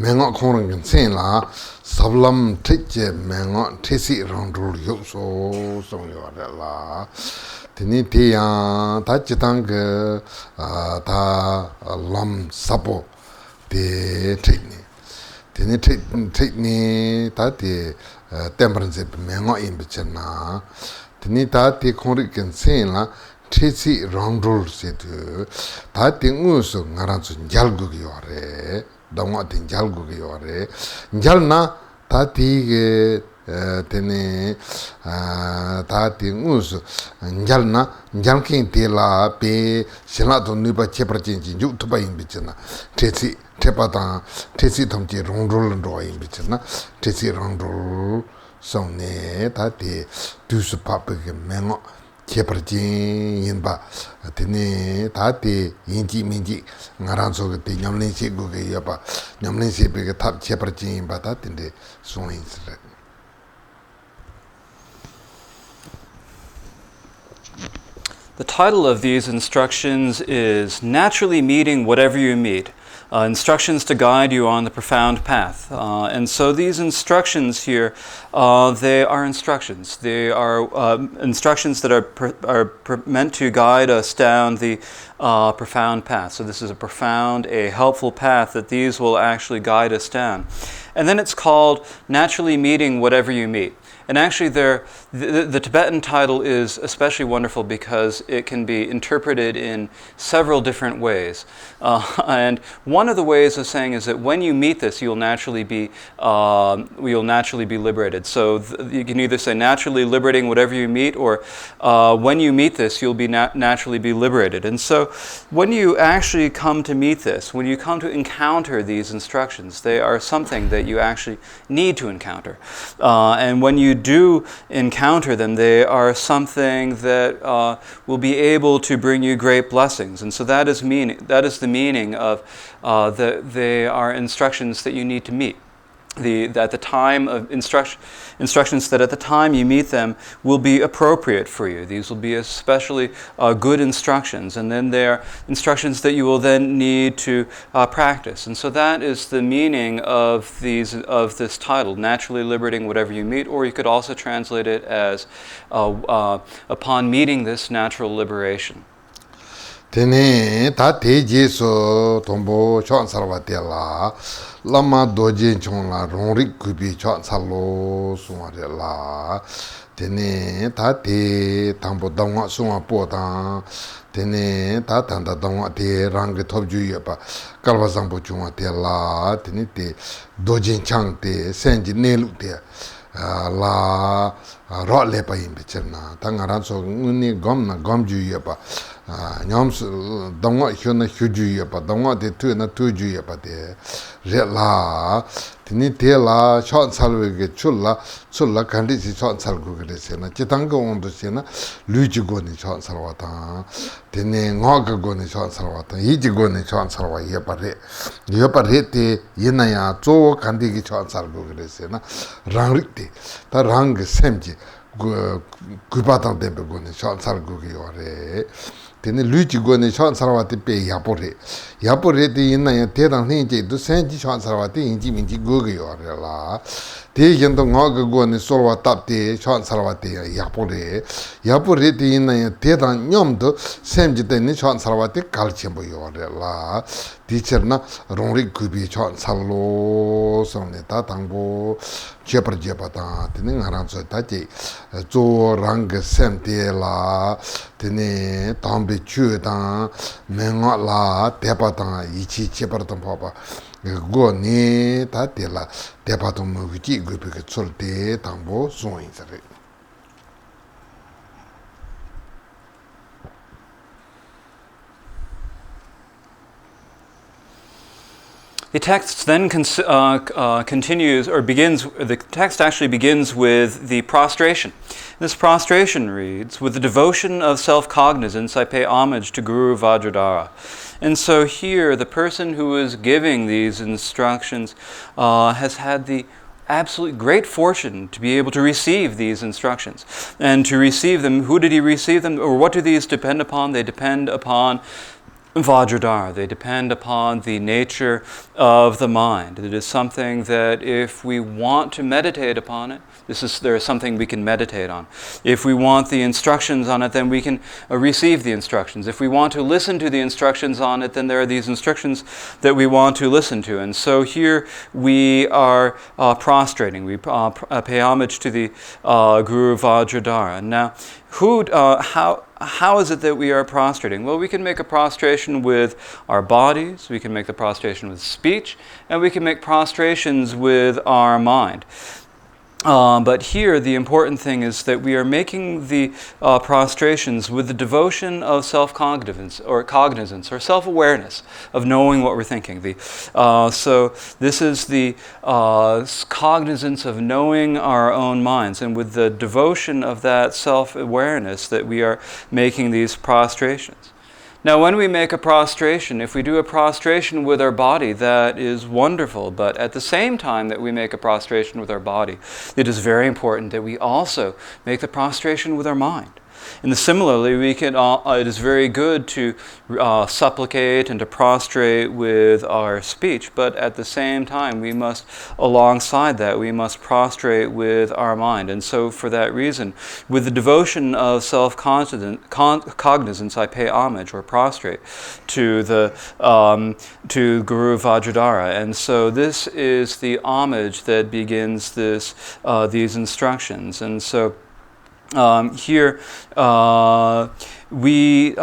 mengo khorang sen la sablam tche mengo tesi rangru yoso song yo la tene teya ta chitang ta lam sapo de tene tene ta de temperance mengo imbichana tene ta de khorang sen la Tesi rangdol se tu, ta tingu su ngaransu njal gu yore, dangwa ting njal gu yore, njal na ta ti tene ta tingu su njal na njal king te la pe shila to nipa chepra chenchi juk tupa imbi chena, tesi tepa tang, tesi tamchi rangdol ndo imbi chena, tesi rangdol song ne ta ti du su papa ke mengo. Cheparjin yinba tene taate yinji minji ngaranso ke nyamlen se go ge yapa nyamlen se be ke tap cheparjin yinba ta tende songin sre. The title of these instructions is Naturally Meeting Whatever You Meet. Instructions to guide you on the profound path. And so these instructions here, they are instructions. They are instructions that are meant to guide us down the profound path. So this is a helpful path that these will actually guide us down. And then it's called Naturally Meeting Whatever You Meet. And actually the Tibetan title is especially wonderful because it can be interpreted in several different ways. And one of the ways of saying is that when you meet this, you'll naturally be liberated. So you can either say naturally liberating whatever you meet, or when you meet this, you'll be naturally be liberated. And so when you actually come to meet this, when you come to encounter these instructions, they are something that you actually need to encounter. And when you do encounter them, they are something that will be able to bring you great blessings. And so that is the meaning of they are instructions that you need to meet. At the time of instructions that at the time you meet them will be appropriate for you. These will be especially good instructions, and then they're instructions that you will then need to practice. And so that is the meaning of this title, Naturally Liberating Whatever You Meet, or you could also translate it as upon meeting this natural liberation. Tene ta teji so tombo chon sarvate la lama doji chon la rongrik kubi chon salo sumare la tene ta te tambo dangwa suma po tang tene ta tanda dangwa te rangi topju yepa kalwa sambo chunga te la tene te doji chang te senji nelu te la ro lepa yimbe cherna ta ngaran so nguni gom ju yepa nyam dangwa hyona hyuju yepa dangwa de tu na tu ju yepa de re la tini te la chon salwe ge chulla kandi si chon sal gu ge se na chitang go on do se na lu ji go ni chon salwa ta tini ngog go ni chon salwa ta yi ji go ni chon salwa yepa re te yina ya zo kandi gi chon sal gu ge se na rang rik te ta rang ge semji gubatang de go ni chon sal gu ge yore tene luji go ne chon sarwati pe yapore de inna ya te dang ning je du sen ji chon sarwati inji minji go ge yo la 대견도 ngāgāgōni solwa tabdi chān sarwa di yapu re di ina 대단 념도 샘지되니 chān sarwa di 갈치모 요래 라 디처나 롱리 구비 chān 살로 somne ta 당보 제버제바다 되는 하람서 다지 조랑 샘디라 되네 담비 주다 맹어라 대바다 이치 제버던 봐봐 그거니 다 될라 대바도 뭐지 그게 절대 담보 소인스레 The text then continues, or begins, the text actually begins with the prostration. This prostration reads, with the devotion of self-cognizance, I pay homage to Guru Vajradhara. And so here, the person who is giving these instructions has had the absolutely great fortune to be able to receive these instructions. And to receive them, who did he receive them, or what do these depend upon? They depend upon Vajradhara. They depend upon the nature of the mind. It is something that if we want to meditate upon it, there is something we can meditate on. If we want the instructions on it, then we can receive the instructions. If we want to listen to the instructions on it, then there are these instructions that we want to listen to. And so here we are prostrating. We pay homage to the Guru Vajradhara. Now, how is it that we are prostrating? Well, we can make a prostration with our bodies, we can make the prostration with speech, and we can make prostrations with our mind. But here, the important thing is that we are making the prostrations with the devotion of self-cognizance, or self-awareness, of knowing what we're thinking. So this is the cognizance of knowing our own minds, and with the devotion of that self-awareness that we are making these prostrations. Now, when we make a prostration, if we do a prostration with our body, that is wonderful. But at the same time that we make a prostration with our body, it is very important that we also make the prostration with our mind. And similarly, it is very good to supplicate and to prostrate with our speech, but at the same time, alongside that, we must prostrate with our mind. And so for that reason, with the devotion of self-cognizance, I pay homage or prostrate to to Guru Vajradhara. And so this is the homage that begins these instructions. And so here, we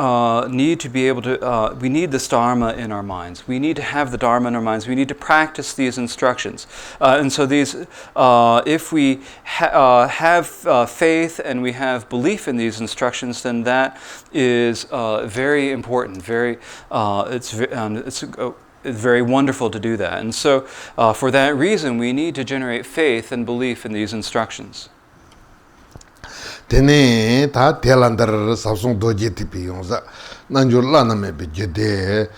need to be able to, we need this Dharma in our minds. We need to have the Dharma in our minds. We need to practice these instructions. And so if we have faith and we have belief in these instructions, then that is very important. It's very wonderful to do that. And so for that reason, we need to generate faith and belief in these instructions. Tene ta telandar sabsong doje tipi yongza nanjur lana mebe jede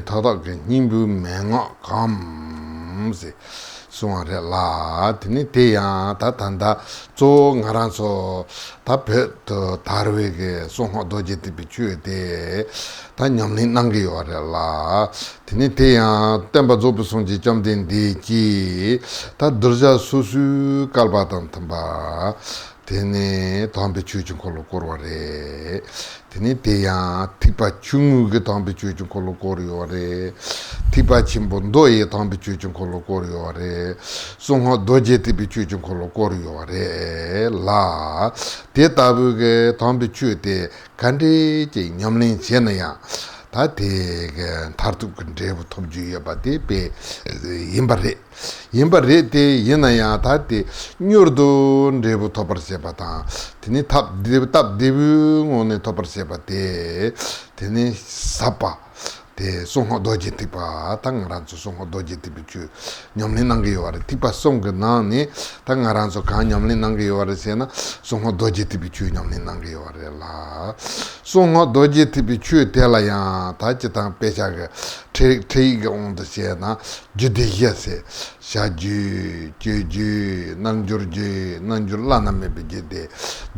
tada ke nimbu menga Kham se suare la tene teya ta tanda zo ngaranso ta pet tarwe ke songho doje tipi chue de ta nyamni nangi yore la tene teya temba zo busongji jamden de ji ta durja susu kalbatan tamba tene tambe chujun kolo korware tene teya tipa chungu ge tambe chujun kolo korware tipa chimbondo ye tambe chujun kolo korware songho doje tipi chujun kolo korware la te tabu ge tambe chute kande je nyamlin chenaya 다 되게 다르도 근데부 톰주야 바데 베 임바레 데 예나야 다데 뉴르도 데부 토버세 바다 드니 탑 데부 오네 토버세 바데 드니 사파 데 송호 도지 티파 당란서 송호 도지 티비추 냠린 난게 요아레 티파 송게 나니 당란서 가 냠린 난게 요아레세나 송호 도지 티비추 냠린 난게 요아레라 송호 도지 티비추 텔라야 다치당 빼샤게 테이게 온데세나 주디예세 샤주 주주 난줄라나메 비게데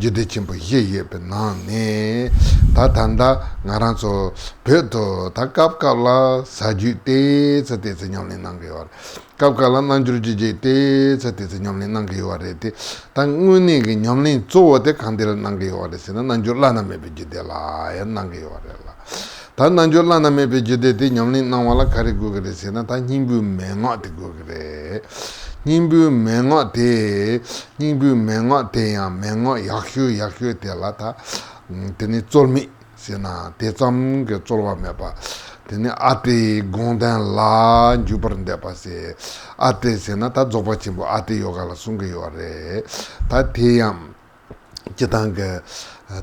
주디침보 예예베 나네 다단다 나란서 베도 다까 kapkala saju te sate se nyamle nangeyor kapkala nanjurji te sate se nyamle nangeyor te tanguni ge nyamle zo de kandira nangeyor se nanjurla na me bejide la ya nangeyor la ta nanjurla na me bejide te nyamle nangwala kare go gre se na ta nimbu menga te go gre nimbu menga te ya menga yakyu te la ta teni zolmi sena te tsam ge zolwa me ba teni ate gondan la jubar de pa se ate sena ta zoba chimbo ate yoga la sunge yore ta te yam chitang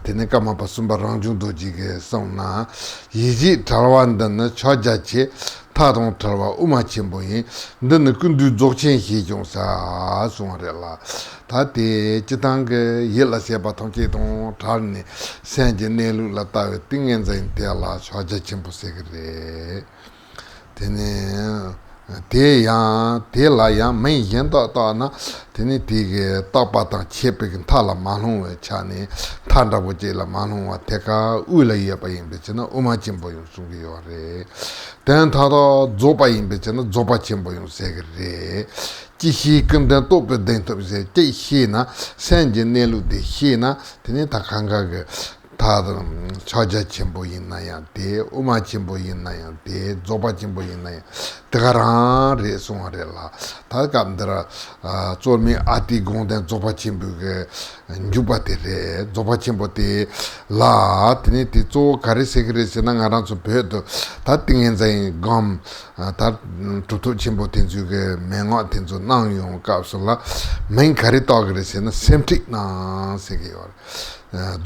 teni kama pa sumba rangjung doji ge sona yiji talwan dan choja che 타동 들어와 우마침보이 너는 근두 족chen 희종 사 송아래라 다데 지당게 일라세 바통케동 다르네 산제 내루라 따 띵엔자인 때라 좌자침보세 그래 되네 대야 대라야 매연다다나 되네 디게 따바다 쳇베긴 탈라 만홍에 차네 탄다보제라 만홍와 대가 우일이야 바인베잖아 우마침보이 송기요래 댄타도 조바인베잖아 조바침보이 세그래 지시 근데 또 bedentob세 지시나 산제 내루데 시나 되네 다 강가게 다들 처자 침보 있나야 대 우마 침보 있나야 대 조바 침보 있나야 대가라 레송하래라 다 감들아 졸미 아티 공된 조바 침보게 뉴바테레 조바 침보테 라 트니티 조 가리세그레스나 가란서 베도 다 띵엔자이 감다 투투 침보 텐주게 맹어 텐주 나용 갑슬라 맹 가리다 그레스나 셈틱나 세게요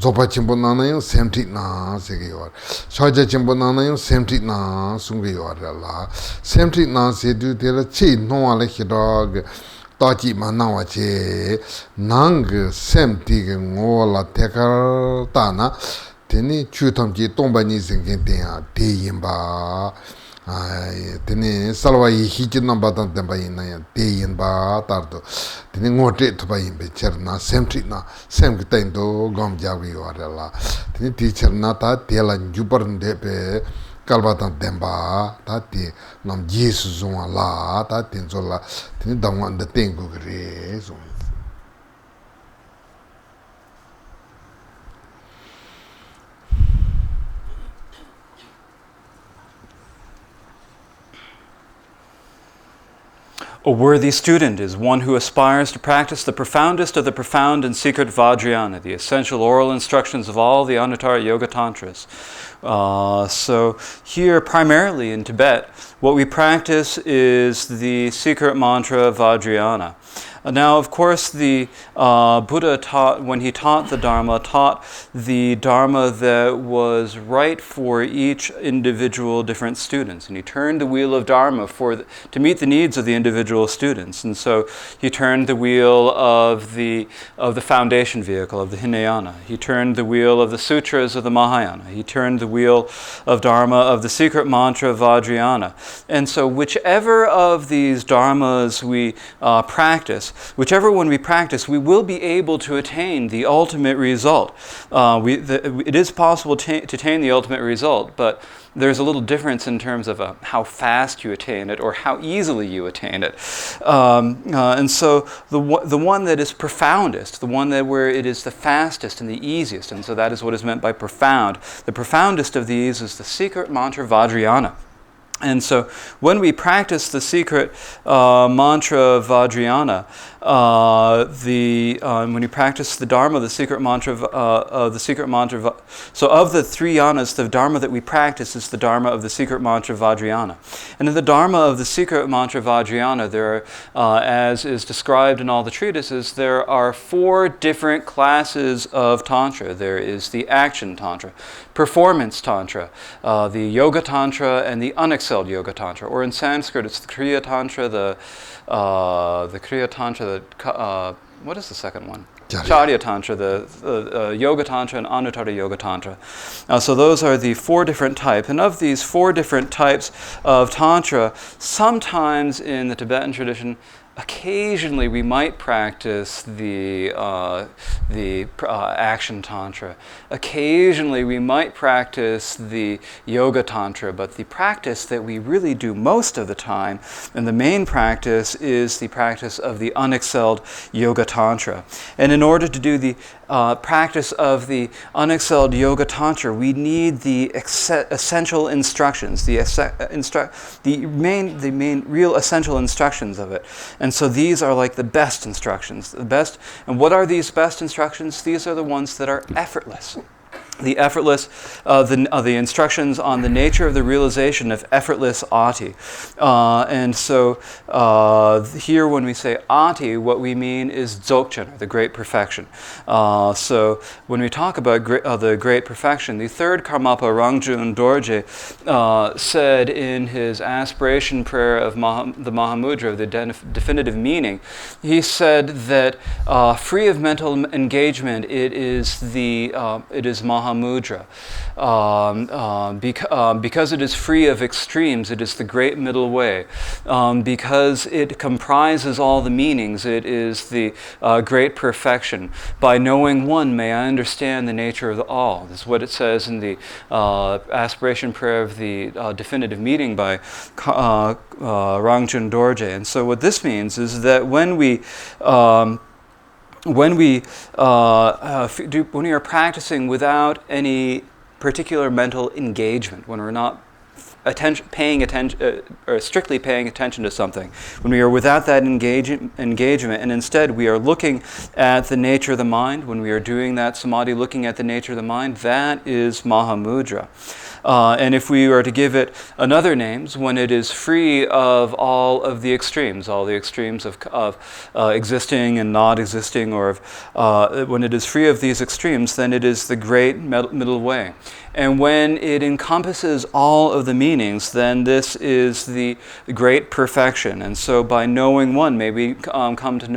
zopa chimbo nanayo semti na sege yor shaja chimbo nanayo semti na sunge yor la semti na se du tela che no ala hidog tachi manawa che nang semti ge ngola tekar tana teni chutam ji tomba ni singen te de yimba teni salwa yi hiji namba dan temba ina ya de yinba tardo teni ngote toba yinbe cherna semtri na semki tendo gom jawi yorela teni ti cherna ta tela njubar ndepe kalba dan temba ta ti nam jesu zonwa la ta tenzo la teni damwa nda tengu gre zonwa A worthy student is one who aspires to practice the profoundest of the profound and secret vajrayana, the essential oral instructions of all the anuttara yoga tantras. So here, primarily in Tibet, what we practice is the secret mantra vajrayana. Now, of course, the Buddha taught, when he taught the Dharma that was right for each individual different students. And he turned the wheel of Dharma to meet the needs of the individual students. And so he turned the wheel of the foundation vehicle, of the Hinayana. He turned the wheel of the sutras of the Mahayana. He turned the wheel of Dharma of the secret mantra Vajrayana. And so whichever of these Dharmas we practice, whichever one we practice, we will be able to attain the ultimate result. It is possible to attain the ultimate result, but there's a little difference in terms of how fast you attain it or how easily you attain it. And so the one that is profoundest, the one where it is the fastest and the easiest, and so that is what is meant by profound. The profoundest of these is the secret mantra Vajrayana. And so when we practice the secret mantra Vajrayana, when you practice the Dharma, the secret mantra, so of the three yanas, the Dharma that we practice is the Dharma of the secret mantra Vajrayana. And in the Dharma of the secret mantra Vajrayana, there are, as is described in all the treatises, there are 4 different classes of Tantra. There is the action Tantra, performance Tantra, the Yoga Tantra, and the unexcelled Yoga Tantra. Or in Sanskrit, it's the Kriya Tantra, the Kriya Tantra, what is the second one? Charya Tantra, the Yoga Tantra, and Anuttara Yoga Tantra. So those are the 4 different types. And of these 4 different types of Tantra, sometimes in the Tibetan tradition, occasionally we might practice the action tantra. Occasionally we might practice the yoga tantra, but the practice that we really do most of the time, and the main practice, is the practice of the unexcelled yoga tantra. And in order to do the practice of the unexcelled yoga tantra, we need the essential instructions, the main real essential instructions of it. And so these are like the best instructions, the best. And what are these best instructions? These are the ones that are effortless. The effortless, the instructions on the nature of the realization of effortless ati. And so here when we say ati, what we mean is dzogchen, or the great perfection. So when we talk about the great perfection, the third Karmapa Rangjun Dorje said in his aspiration prayer of the Mahamudra, of the definitive meaning, he said that free of mental engagement, it is Mahamudra. Because it is free of extremes, it is the great middle way. Because it comprises all the meanings, it is the great perfection. By knowing one, may I understand the nature of the all. This is what it says in the aspiration prayer of the definitive meaning by Rangjun Dorje. And so what this means is that when we are practicing without any particular mental engagement, when we're not paying attention or strictly paying attention to something, when we are without that engagement, and instead we are looking at the nature of the mind, when we are doing that samadhi, looking at the nature of the mind, that is Mahamudra. And if we were to give it another names, when it is free of all of the extremes of existing and not existing, or when it is free of these extremes, then it is the great middle way. And when it encompasses all of the meanings, then this is the great perfection. And so by knowing one, may we come to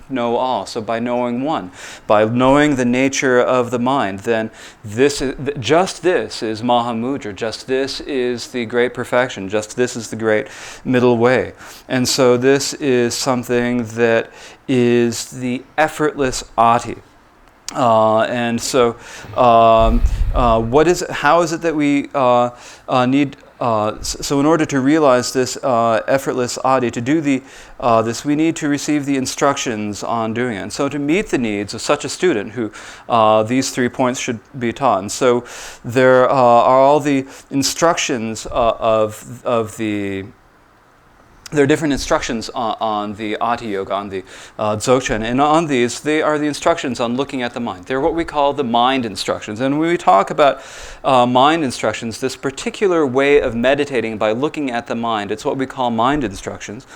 know all. So by knowing one, by knowing the nature of the mind, then just this is Mahamudra, just this is the great perfection, just this is the great middle way. And so this is something that is the effortless ati. And so, how is it that we need? So, in order to realize this effortless ati, to do this, we need to receive the instructions on doing it. And so, to meet the needs of such a student, who these 3 points should be taught. And so, there are all the instructions there are different instructions on the Ati Yoga, on the Dzogchen, and on these, they are the instructions on looking at the mind. They're what we call the mind instructions. And when we talk about mind instructions, this particular way of meditating by looking at the mind, it's what we call mind instructions.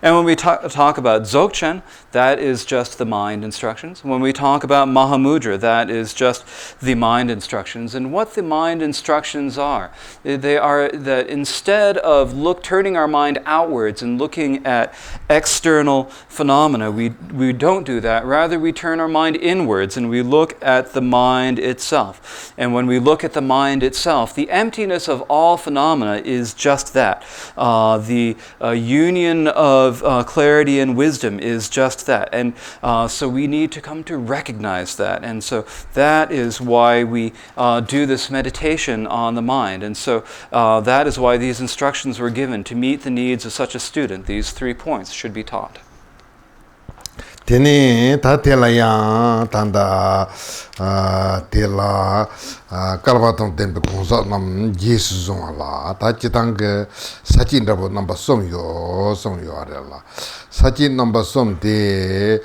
And when we talk about Dzogchen, that is just the mind instructions. When we talk about Mahamudra, that is just the mind instructions. And what the mind instructions are, they are that instead of turning our mind outwards and looking at external phenomena, we don't do that. Rather, we turn our mind inwards and we look at the mind itself. And when we look at the mind itself, the emptiness of all phenomena is just that. The union of clarity and wisdom is just that. And so we need to come to recognize that. And so that is why we do this meditation on the mind. And so that is why these instructions were given, to meet the needs of such a student. These 3 points should be taught. Tene tatela yang tanda tela kalbatong tempe konsa nam Jesus zonala ta chitang sachin rabo number somyo arela sachin number som de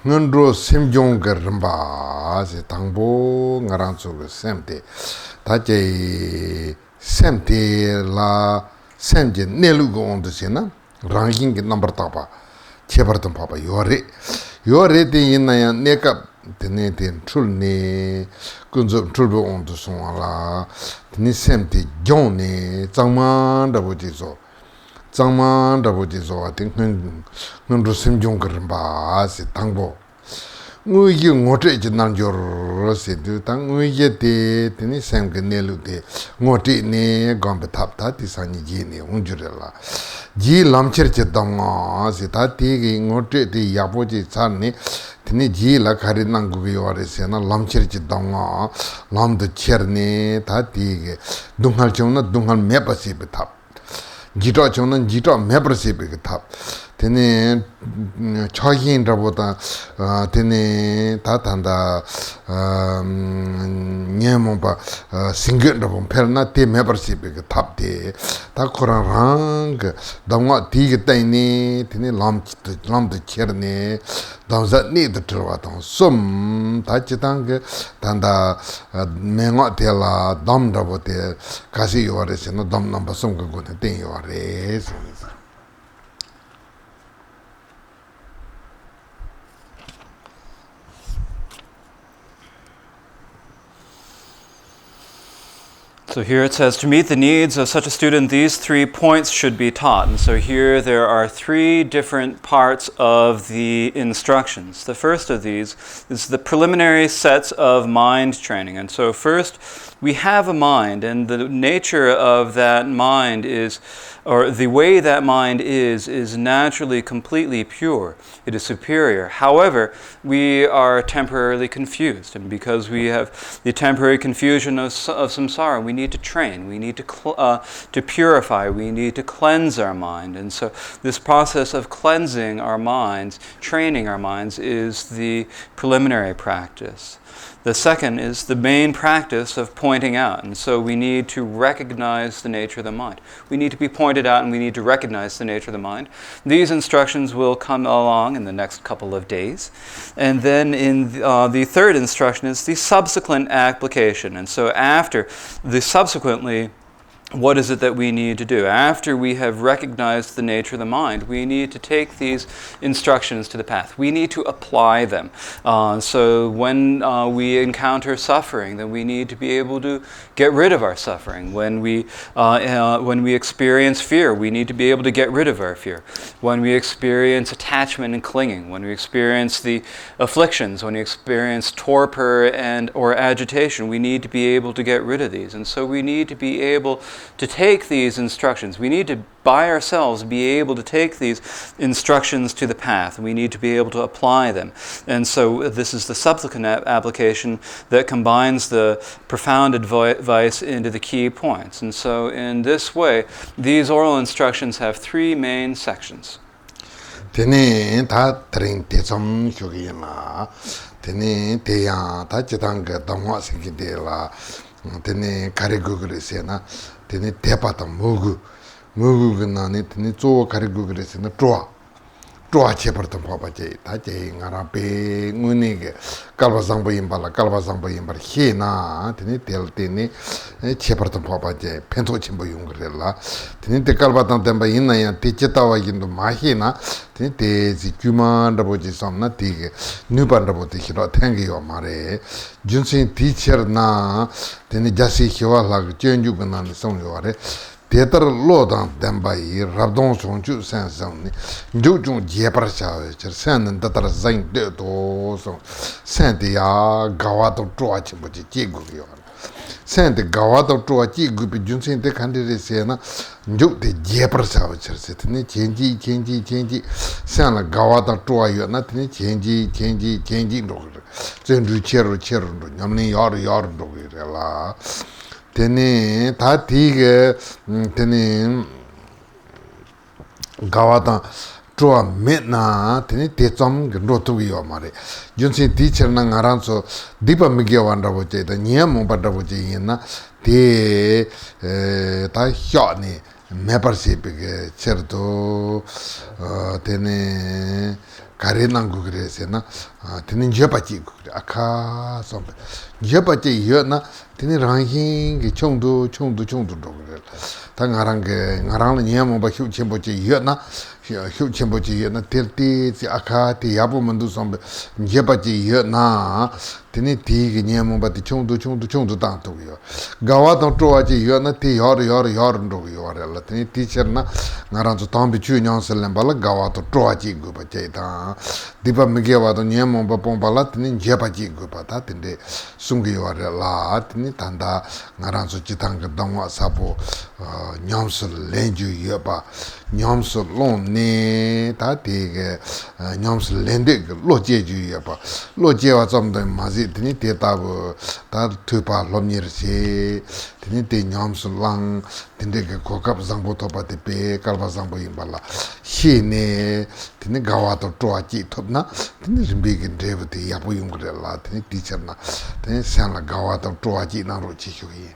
ngandro semjong garamba se tangbo ngarang so semte ta je semte la semje nelu go on de sena ranking number tapa chebarton papa yore de yinaya neka tene chulne kunzo chulbo on de son ala tene semte jone zangman da bojizo atin ngandro semjong garamba se tangbo nguye ngote jinan jor se du tang nguye de tene semge nelu de ngote ne gambe tapta ti sani ji ne unjurela ji lamchir chidanga sita tigi ngote ti yapoji sarni tini ji la khari nangu yore sena lamchir chidanga lamdu cherni ta tigi dunghal chungna dunghal mepa sipi thap jito chungna jito mepa sipi thap tini chogyam trungpa tini ta tanda nyemompa singyo trungpa perna ti mepa sipi thap ti ta korang rang damwa tigi tayni tini lamdu cherni damza nidu trwa tang sum ta chitang tanda mengwa te la dam trungpa te kasi yore sena dam namba sum ka guna ten yore. So here it says, to meet the needs of such a student, these 3 points should be taught. And so here there are 3 different parts of the instructions. The first of these is the preliminary sets of mind training. And so first, we have a mind, and the nature of that mind is, or the way that mind is naturally completely pure. It is superior. However, we are temporarily confused, and because we have the temporary confusion of samsara, we need to train, we need to purify, we need to cleanse our mind. And so this process of cleansing our minds, training our minds, is the preliminary practice. The second is the main practice of pointing out. And so we need to recognize the nature of the mind. We need to be pointed out and we need to recognize the nature of the mind. These instructions will come along in the next couple of days. And then in the third instruction is the subsequent application. And so after the subsequently, what is it that we need to do? After we have recognized the nature of the mind, we need to take these instructions to the path. We need to apply them. So when we encounter suffering, then we need to be able to get rid of our suffering. When we experience fear, we need to be able to get rid of our fear. When we experience attachment and clinging, when we experience the afflictions, when we experience torpor and or agitation, we need to be able to get rid of these. And so we need to be able to take these instructions. We need to, by ourselves, be able to take these instructions to the path. We need to be able to apply them. And so this is the subsequent application that combines the profound advice into the key points. And so in this way, these oral instructions have 3 main sections. Tene ta tring te som shogiyama tene te ya ta chitang damwa singi de la tene karigugre sena tene tepa ta mugu na ne tene zo karigugre sena Chua chepar tam papa che ta che ngara pe ngune ge kalba sangbo yimbar he na tene tel tene chepar tam papa che pento chimbo yungrela tene te kalba tam temba inna ya te chetawa yindo ma he na tene te si kyuma rabo ji samna te ge nupan rabo te hiro tengi yo mare junsin teacher na tene jasi hiwa lag chenju gana ni song yo are Tetar lo dang denpa yi rabdong song chu san sang ni njuk chung jepar chawe chir san nan tatar zang de to song san te ya gawa to chua chimbo chi chi gu yo san te gawa to chua chi gu pi jun sen te khandi re se na njuk te jepar chawe chir se tene chenji san la gawa to chua yo na tene chenji ndo zeng ru cheru ndo nyamni yor ndo re la tene ta tige tene gawata chua metna tene te chom gro tu yo mare junsi teacher na ngaran so dipa migya wan rabo che ta nyam ba rabo che yin te ta hyo ni me par se pe certo tene karenang gugre se na tene jepachi aka so jepachi yo na tene ranging ge chongdu dogre ta ngarang nyam ba hyu chembo che yo na hyu chembo che yo na telti si aka ti yabu mandu sombe jepachi yo na tene ti ge nyam ba ti chongdu ta to yo gawa to to che yo na ti yor ndo yo la tene teacher na ngarang so tambi chu nyang selen bala gawa to che gu ba che ta Dipa Migawado Nyamomba Pombalat, Japaji Gupata, Tinde, Sungiwa La, Tini Tanda, Naranso Chitanga Dama Sapo, Nyamsul Lenju Yapa, Nyamsul Lon Ne, Tati, Nyamsul Lendig, Lojeju Yapa, Lojewa Something Mazit, Tini Tetabu, Tat Tupa Lomnirsi, Tini Nyamsul Lang, Tinde Kokap Zambo Topa Tepe, Kalva Zambo Imbala, Shine, Tini Gawato Toachi Topna, Tini Rimbig Devati Yapu Yungrella, Tini teacher na, Tini Sana Gawato Toachi Naruchi.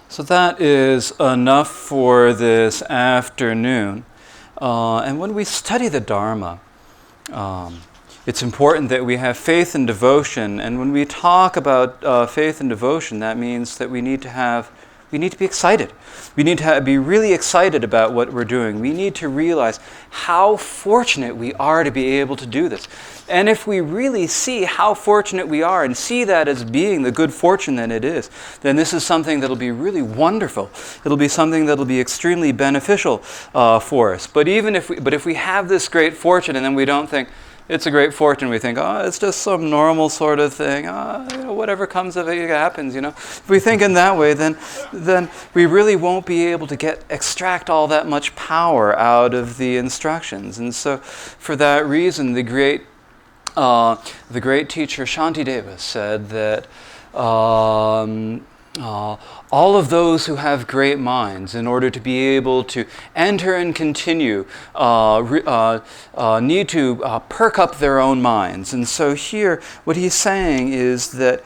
So that is enough for this afternoon. And when we study the Dharma, it's important that we have faith and devotion. And when we talk about faith and devotion, that means that we need to be excited. We need to be really excited about what we're doing. We need to realize how fortunate we are to be able to do this. And if we really see how fortunate we are and see that as being the good fortune that it is, then this is something that'll be really wonderful. It'll be something that'll be extremely beneficial for us. But if we have this great fortune and then we don't think, it's a great fortune. We think, oh, it's just some normal sort of thing. Whatever comes of it happens, If we think in that way, then we really won't be able to extract all that much power out of the instructions. And so, for that reason, the great teacher Shantideva said that all of those who have great minds, in order to be able to enter and continue, need to perk up their own minds. And so here, what he's saying is that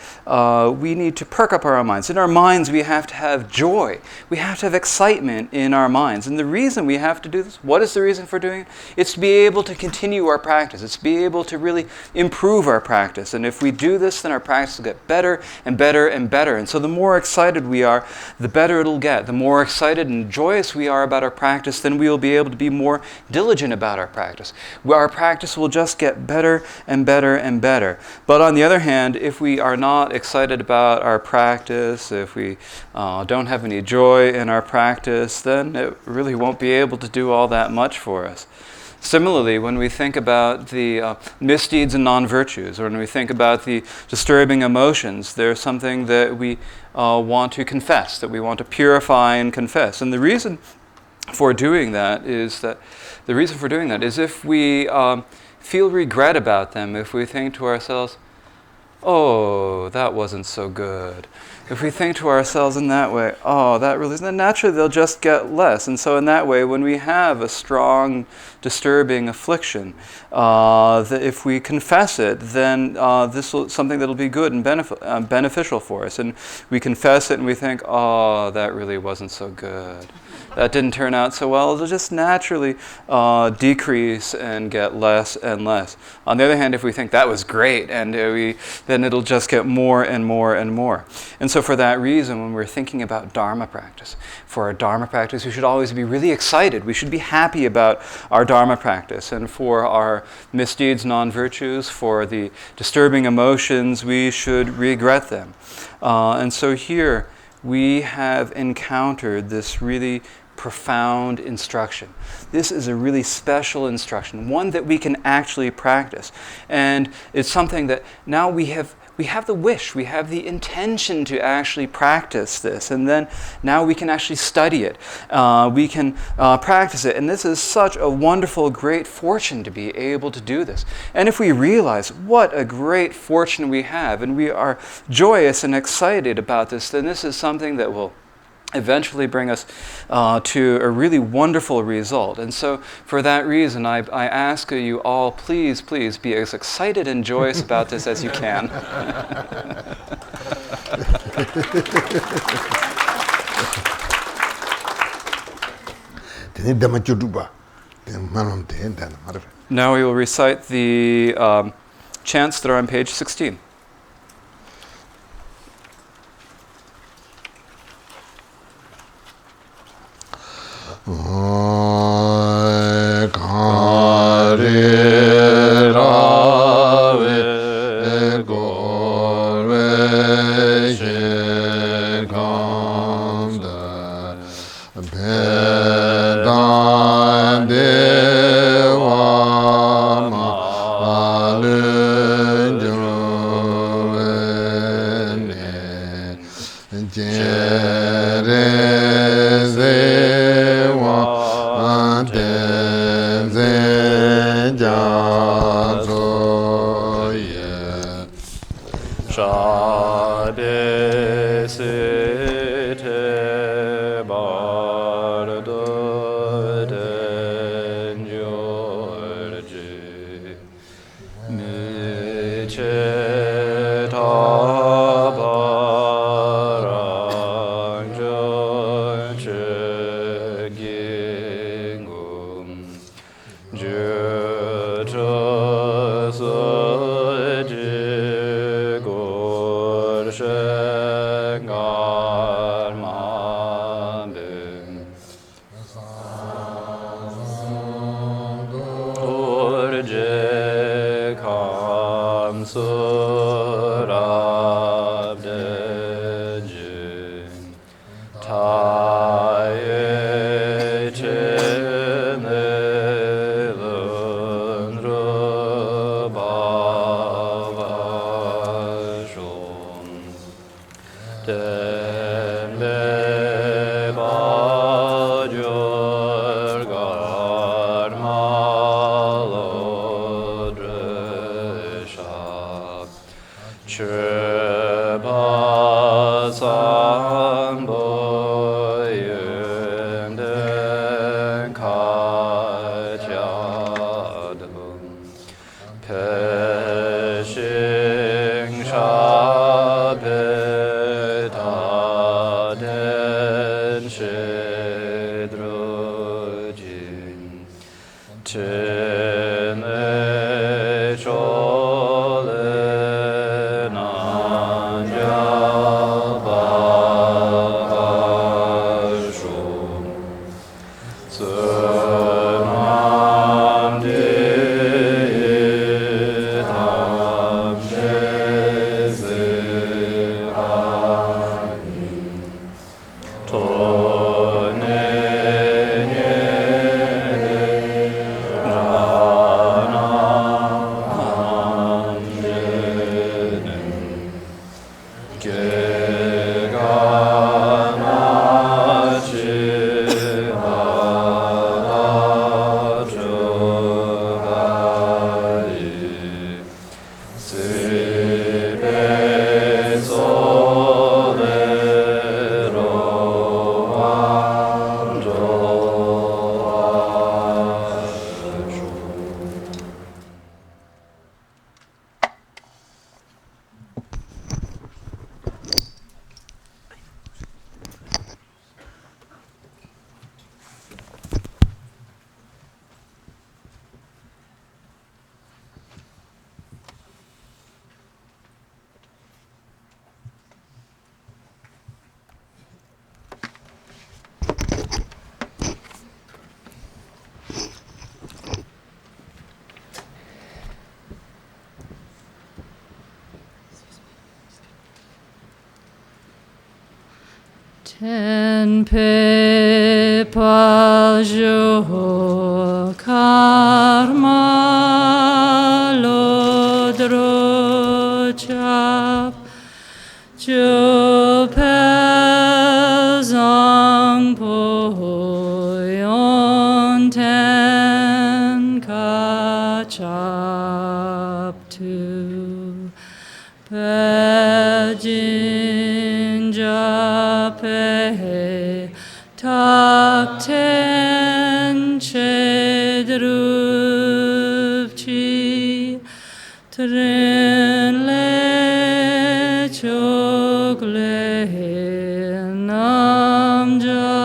we need to perk up our own minds. In our minds, we have to have joy. We have to have excitement in our minds. And the reason we have to do this, what is the reason for doing it? It's to be able to continue our practice. It's to be able to really improve our practice. And if we do this, then our practice will get better and better and better. And so the more excited we are, the better it'll get. The more excited and joyous we are about our practice, then we will be able to be more diligent about our practice. Our practice will just get better and better and better. But on the other hand, if we are not excited about our practice, if we don't have any joy in our practice, then it really won't be able to do all that much for us. Similarly, when we think about the misdeeds and non-virtues, or when we think about the disturbing emotions, there's something that we want to confess, that we want to purify and confess. And the reason for doing that is if we feel regret about them, if we think to ourselves, oh, that wasn't so good. If we think to ourselves in that way, oh, that really, then naturally they'll just get less. And so in that way, when we have a strong, disturbing affliction, that if we confess it, then this will something that'll be good and beneficial for us. And we confess it and we think, oh, that really wasn't so good. That didn't turn out so well. It'll just naturally decrease and get less and less. On the other hand, if we think that was great, and then it'll just get more and more and more. And so for that reason, when we're thinking about Dharma practice, for our Dharma practice, we should always be really excited. We should be happy about our Dharma practice. And for our misdeeds, non-virtues, for the disturbing emotions, we should regret them. And so here, we have encountered this really profound instruction. This is a really special instruction, one that we can actually practice. And it's something that now we have the wish, we have the intention to actually practice this. And then now we can actually study it. We can practice it. And this is such a wonderful, great fortune to be able to do this. And if we realize what a great fortune we have, and we are joyous and excited about this, then this is something that will eventually bring us to a really wonderful result. And so for that reason, I ask you all, please be as excited and joyous about this as you can. Now we will recite the chants that are on page 16. jere ze wa ten zen ja zo ye sha de se te bar do den yor ji ni che ta barang jo che ging je cho so ji gor she ngar ma ben or je kham surab de jin ta ye che ne lun ru ba va shom ten me ba jor gar ma lo dre sha che ba san bo yen den ka cha dum pe shing sha pe ta den she dro jin che ne cho le nan ja ba shum nam de tam de se to ne nye ra na de ge ga na chi ha jo ga yi se be so le ro an jo a shu Tenpe pajo karma lodro chap jo pel zang po yon ten ka chap tu Pajin jape tak ten chedrupchi tren le chok le nam ja